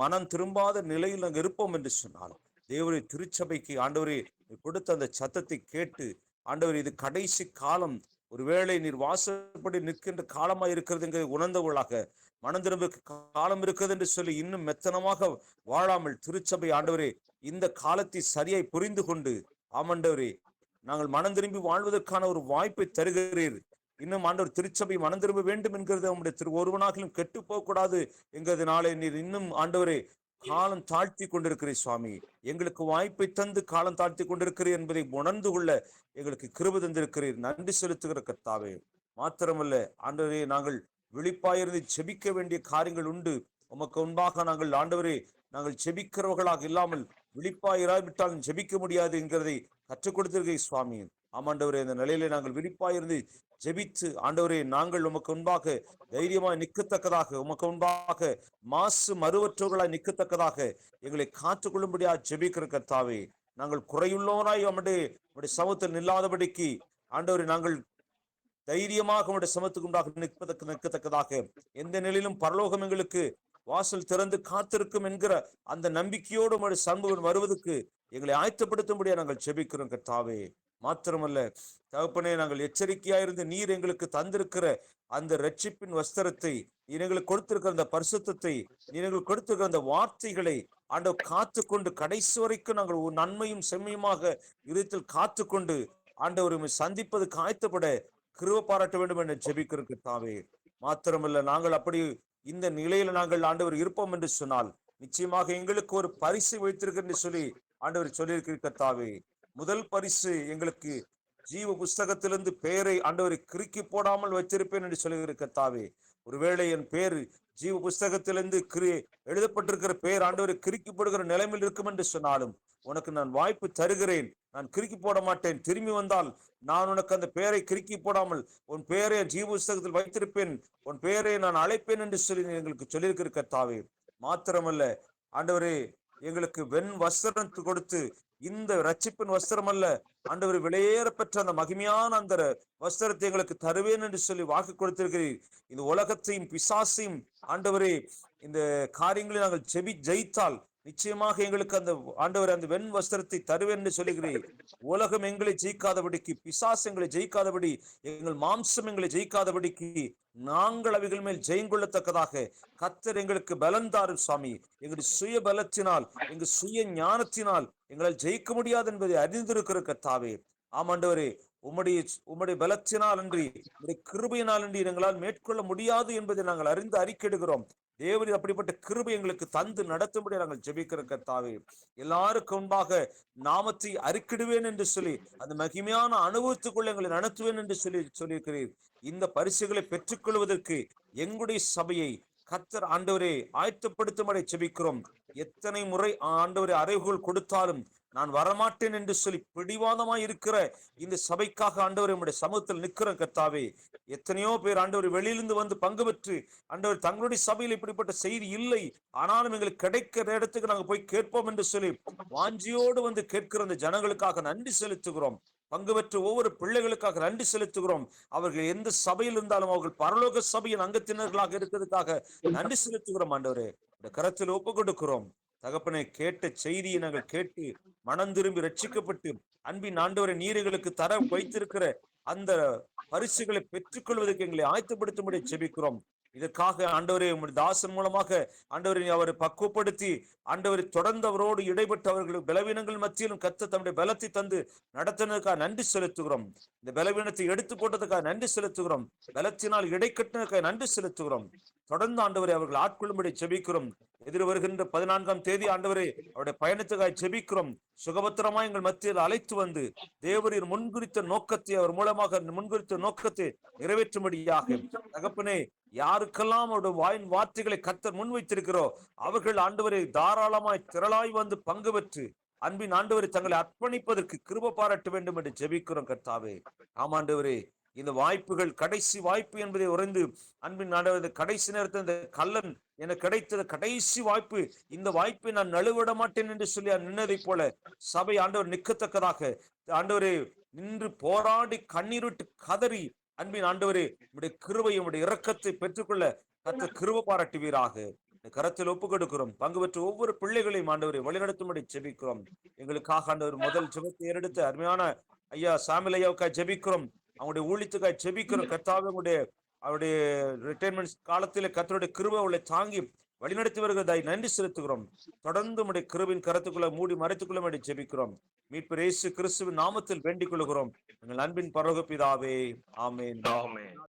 மனம் திரும்பாத நிலையில் நாங்கள் இருப்போம் என்று சொன்னால், தேவரே திருச்சபைக்கு ஆண்டவரே கொடுத்த அந்த சத்தத்தை கேட்டு, ஆண்டவர் இது கடைசி காலம், ஒருவேளை நீர் வாசப்படி நிற்கின்ற காலமா இருக்கிறது என்கிற உணர்ந்தவர்களாக, மனம் திரும்ப காலம் இருக்கிறது என்று சொல்லி இன்னும் மெத்தனமாக வாழாமல் திருச்சபை ஆண்டவரே இந்த காலத்தை சரியாய் புரிந்து கொண்டு, ஆமாண்டவரே நாங்கள் மனம் திரும்பி வாழ்வதற்கான ஒரு வாய்ப்பை தருகிறீர். இன்னும் ஆண்டவர் திருச்சபை மனம் திரும்ப வேண்டும் என்கிறது நம்முடைய ஒருவனாகிலும் கெட்டு போகக்கூடாது என்கிறதுனாலே நீர் இன்னும் ஆண்டவரே காலம் தாழ்த்தி கொண்டிருக்கிறீர் சுவாமி. எங்களுக்கு வாய்ப்பை தந்து காலம் தாழ்த்தி கொண்டிருக்கிறீர் என்பதை உணர்ந்து கொள்ள எங்களுக்கு கிருபை தந்திருக்கிறீர். நன்றி செலுத்துகிற கர்த்தாவே. மாத்திரமல்ல ஆண்டவரே, நாங்கள் விழிப்பாயிருந்து ஜெபிக்க வேண்டிய காரியங்கள் உண்டு. உமக்கு முன்பாக நாங்கள் ஆண்டவரே நாங்கள் ஜெபிக்கிறவர்களாக இல்லாமல் விழிப்பாயிராவிட்டால் ஜெபிக்க முடியாது என்கிறதை கற்றுக் கொடுத்திருக்கிறீர் சுவாமி. ஆமாண்டவரே, இந்த நிலையிலே நாங்கள் விழிப்பாயிருந்து ஜெபித்து ஆண்டவரே நாங்கள் உமக்கு முன்பாக தைரியமாய் நிற்கத்தக்கதாக, உமக்கு முன்பாக மாசு மறுவற்றவர்களாய் நிற்கத்தக்கதாக எங்களை காத்துக்கொள்ளும்படியா ஜெபிக்கிற கர்த்தாவே. நாங்கள் குறையுள்ளவராய் நம்முடைய சமூகத்தில் நில்லாதபடிக்கு ஆண்டவரே நாங்கள் தைரியமாக நம்முடைய சமத்துக்கு உண்டாக நிற்கத்தக்கதாக, எந்த நிலையிலும் பரலோகம் எங்களுக்கு வாசல் திறந்து காத்திருக்கும் என்கிற அந்த நம்பிக்கையோடு நம்முடைய சமூகம் வருவதற்கு எங்களை ஆயத்தப்படுத்தும்படியா நாங்கள் ஜெபிக்கிறோம் கர்த்தாவே. மாத்திரமல்ல தகப்பனே, நாங்கள் எச்சரிக்கையாயிருந்து நீர் எங்களுக்கு தந்திருக்கிற அந்த ரட்சிப்பின் வஸ்திரத்தை, நீர் எங்களுக்கு கொடுத்திருக்கிற அந்த பரிசுத்தத்தை, நீர் எங்களுக்கு கொடுத்திருக்கிற அந்த வார்த்தைகளை ஆண்டவர் காத்து கொண்டு கடைசி வரைக்கும் நாங்கள் ஒரு நன்மையும் செம்மையுமாக இருத்தில் காத்து கொண்டு ஆண்டவர் சந்திப்பது காய்த்தப்பட கிருபை பாராட்ட வேண்டும் என்று ஜெபிக்கிறோம் கர்த்தாவே. மாத்திரமல்ல நாங்கள் அப்படி இந்த நிலையில நாங்கள் ஆண்டவர் இருப்போம் என்று சொன்னால் நிச்சயமாக எங்களுக்கு ஒரு பரிசு வைத்திருக்க என்று சொல்லி ஆண்டவர் சொல்லியிருக்கிற கர்த்தாவே. முதல் பரிசு எங்களுக்கு ஜீவ புஸ்தகத்திலிருந்து பெயரை ஆண்டவரை கிறுக்கி போடாமல் வச்சிருப்பேன் என்று சொல்லுகிற கர்த்தாவே. ஒருவேளை என் பேர் ஜீவ புஸ்தகத்திலிருந்து எழுதப்பட்டிருக்கிற பெயர் ஆண்டவரை கிறுக்கி போடுகிற நிலைமையில் இருக்கும் என்று சொன்னாலும் உனக்கு நான் வாய்ப்பு தருகிறேன். நான் கிறுக்கி போட மாட்டேன். திரும்பி வந்தால் நான் உனக்கு அந்த பெயரை கிறுக்கி போடாமல் உன் பெயரை ஜீவ புஸ்தகத்தில் வைத்திருப்பேன், உன் பெயரை நான் அழைப்பேன் என்று சொல்லி எங்களுக்கு சொல்லியிருக்கிற கர்த்தாவே. மாத்திரமல்ல ஆண்டவரே, எங்களுக்கு வெண் வஸ்திரம் கொடுத்து, இந்த ரட்சிப்பின் வஸ்திரம் அல்ல ஆண்டவர் விலையேற பெற்ற அந்த மகிமையான அந்த வஸ்திரத்தை எங்களுக்கு தருவேன் என்று சொல்லி வாக்கு கொடுத்திருக்கிறீர். இந்த உலகத்தையும் பிசாசையும் ஆண்டவரே இந்த காரியங்களை நாங்கள் ஜெயித்தால் நிச்சயமாக எங்களுக்கு அந்த ஆண்டவர் அந்த வெண் வஸ்திரத்தை தருவேன் என்று சொல்லுகிறீர். உலகம் எங்களை ஜெயிக்காதபடிக்கு, பிசாசு எங்களை ஜெயிக்காதபடி, எங்கள் மாம்சம் எங்களை ஜெயிக்காதபடிக்கு நாங்கள் அவைகள் மேல் ஜெயங்கொள்ளத்தக்கதாக கர்த்தர் எங்களுக்கு பலன் தாரும் சுவாமி. எங்களுடைய சுய பலத்தினால், எங்கள் சுய ஞானத்தினால் எங்களால் ஜெயிக்க முடியாது என்பதை அறிந்திருக்கிற கர்த்தாவே. ஆமாண்டவரே, உம்முடைய பலத்தினால் அன்றி, உம்முடைய கிருபையினால் அன்றி எங்களால் மேற்கொள்ள முடியாது என்பதை நாங்கள் அறிந்து அறிக்கையிடுகிறோம். தேவரீர் அப்படிப்பட்ட கிருபை எங்களுக்கு தந்து நடத்தும்படி நாங்கள் ஜெபிக்கிற கர்த்தாவே. எல்லாருக்கும் முன்பாக நாமத்தை அறிக்கிடுவேன் என்று சொல்லி அந்த மகிமையான அனுபவத்துக்குள்ள எங்களை நடத்துவேன் என்று சொல்லியிருக்கிறீர். இந்த பரிசுகளை பெற்றுக்கொள்வதற்கு எங்களுடைய சபையை கர்த்தர் ஆண்டவரே ஆயத்தப்படுத்தும்படி ஜெபிக்கிறோம். எத்தனை முறை ஆண்டவரே அறைவுகள் கொடுத்தாலும் நான் வரமாட்டேன் என்று சொல்லி பிடிவாதமாய் இருக்கிற இந்த சபைக்காக ஆண்டவர் நம்முடைய சமூகத்தில் நிற்கிற கர்த்தாவே. எத்தனையோ பேர் ஆண்டவர் வெளியிலிருந்து வந்து பங்கு பெற்று ஆண்டவர் தங்களுடைய சபையில் இப்படிப்பட்ட செய்தி இல்லை, ஆனாலும் எங்களுக்கு கிடைக்கிற இடத்துக்கு நாங்கள் போய் கேட்போம் என்று சொல்லி வாஞ்சியோடு வந்து கேட்கிற அந்த ஜனங்களுக்காக நன்றி செலுத்துகிறோம். பங்கு பெற்ற ஒவ்வொரு பிள்ளைகளுக்காக நன்றி செலுத்துகிறோம். அவர்கள் எந்த சபையில் இருந்தாலும் அவர்கள் பரலோக சபையின் அங்கத்தினர்களாக இருக்கிறதுக்காக நன்றி செலுத்துகிறோம். ஆண்டவரே இந்த கரத்தில் ஒப்பு கொடுக்கிறோம். தகப்பனை, கேட்ட செய்தியை நாங்கள் கேட்டு மனம் திரும்பி ரட்சிக்கப்பட்டு அன்பின் ஆண்டவரை நீர்களுக்கு தர வைத்திருக்கிற அந்த பரிசுகளை பெற்றுக்கொள்வதற்கு எங்களை ஆயத்தப்படுத்தும்படி ஜெபிக்கிறோம். இதற்காக ஆண்டவரே உம்முடைய தாசன் மூலமாக ஆண்டவரை அவரை பக்குவப்படுத்தி ஆண்டவரை தொடர்ந்து அவரோடு இடைப்பட்டு அவர்களுக்கு பலவீனங்கள் மத்தியிலும் கர்த்தர் தம்முடைய பலத்தை தந்து நடத்தினதுக்காக நன்றி செலுத்துகிறோம். இந்த பலவீனத்தை எடுத்து போட்டதுக்காக நன்றி செலுத்துகிறோம். பலத்தினால் இடைக்கட்டினதுக்காக நன்றி செலுத்துகிறோம். தொடர்ந்து ஆண்டவரை அவர்கள் ஆட்கொள்ளும்படி ஜெபிக்கிறோம். எதிர் வருகின்ற 14ஆம் தேதி ஆண்டவரே அவருடைய பயணத்துக்காக ஜெபிக்கிறோம். சுகபத்திரமாய் எங்கள் மத்தியில் அழைத்து வந்து தேவரீர் முன்குறித்த நோக்கத்தை, அவர் மூலமாக முன்குறித்த நோக்கத்தை நிறைவேற்றும்படியாக தகப்பனே, யாருக்கெல்லாம் அவருடைய வாயின் வார்த்தைகளை கர்த்தர் முன்வைத்திருக்கிறோ அவர்கள் ஆண்டவரை தாராளமாய் திரளாய் வந்து பங்கு பெற்று அன்பின் ஆண்டவரை தங்களை அர்ப்பணிப்பதற்கு கிருபை பாராட்ட வேண்டும் என்று ஜெபிக்கிறோம் கர்த்தாவே. ஆமாண்டவரே, இந்த வாய்ப்புகள் கடைசி வாய்ப்பு என்பதை உறைந்து அன்பின் ஆண்டவர், கடைசி நேரத்தில் இந்த கல்லன் எனக்கு கிடைத்தது கடைசி வாய்ப்பு, இந்த வாய்ப்பை நான் நழுவிட மாட்டேன் என்று சொல்லி நின்னதை போல சபை ஆண்டவர் நிற்கத்தக்கதாக ஆண்டவரே நின்று போராடி கண்ணீரிட்டு கதறி அன்பின் ஆண்டவரே உடைய கிருபை உடைய இரக்கத்தை பெற்றுக்கொள்ள கர்த்தர் கிருபை பாராட்டுவீராக. கரத்தில் ஒப்பு கொடுக்கிறோம். பங்கு பெற்ற ஒவ்வொரு பிள்ளைகளையும் ஆண்டவரை வழிநடத்தும்படி ஜெபிக்கிறோம். எங்களுக்காக ஆண்டவர் முதல் ஜெபத்தை ஏறெடுத்து அருமையான ஐயா சாமில் ஐயாவுக்காக ஜெபிக்கிறோம். அவங்களுடைய ஊழியத்துக்காக ஜெபிக்கிறோம். கர்த்தாவே அவருடைய ரிட்டைர்மெண்ட் காலத்திலே கர்த்தருடைய கிருபை அவளை தாங்கி வழிநடத்தி வருகிறதாய் நன்றி செலுத்துகிறோம். தொடர்ந்து உடைய கிருபின் கரத்துக்குள்ள மூடி மறைத்துக்குள்ள ஜெபிக்கிறோம். மீட்பர் இயேசு கிறிஸ்துவின் நாமத்தில் வேண்டிக் கொள்கிறோம் எங்கள் அன்பின் பரலோக பிதாவே. ஆமென்.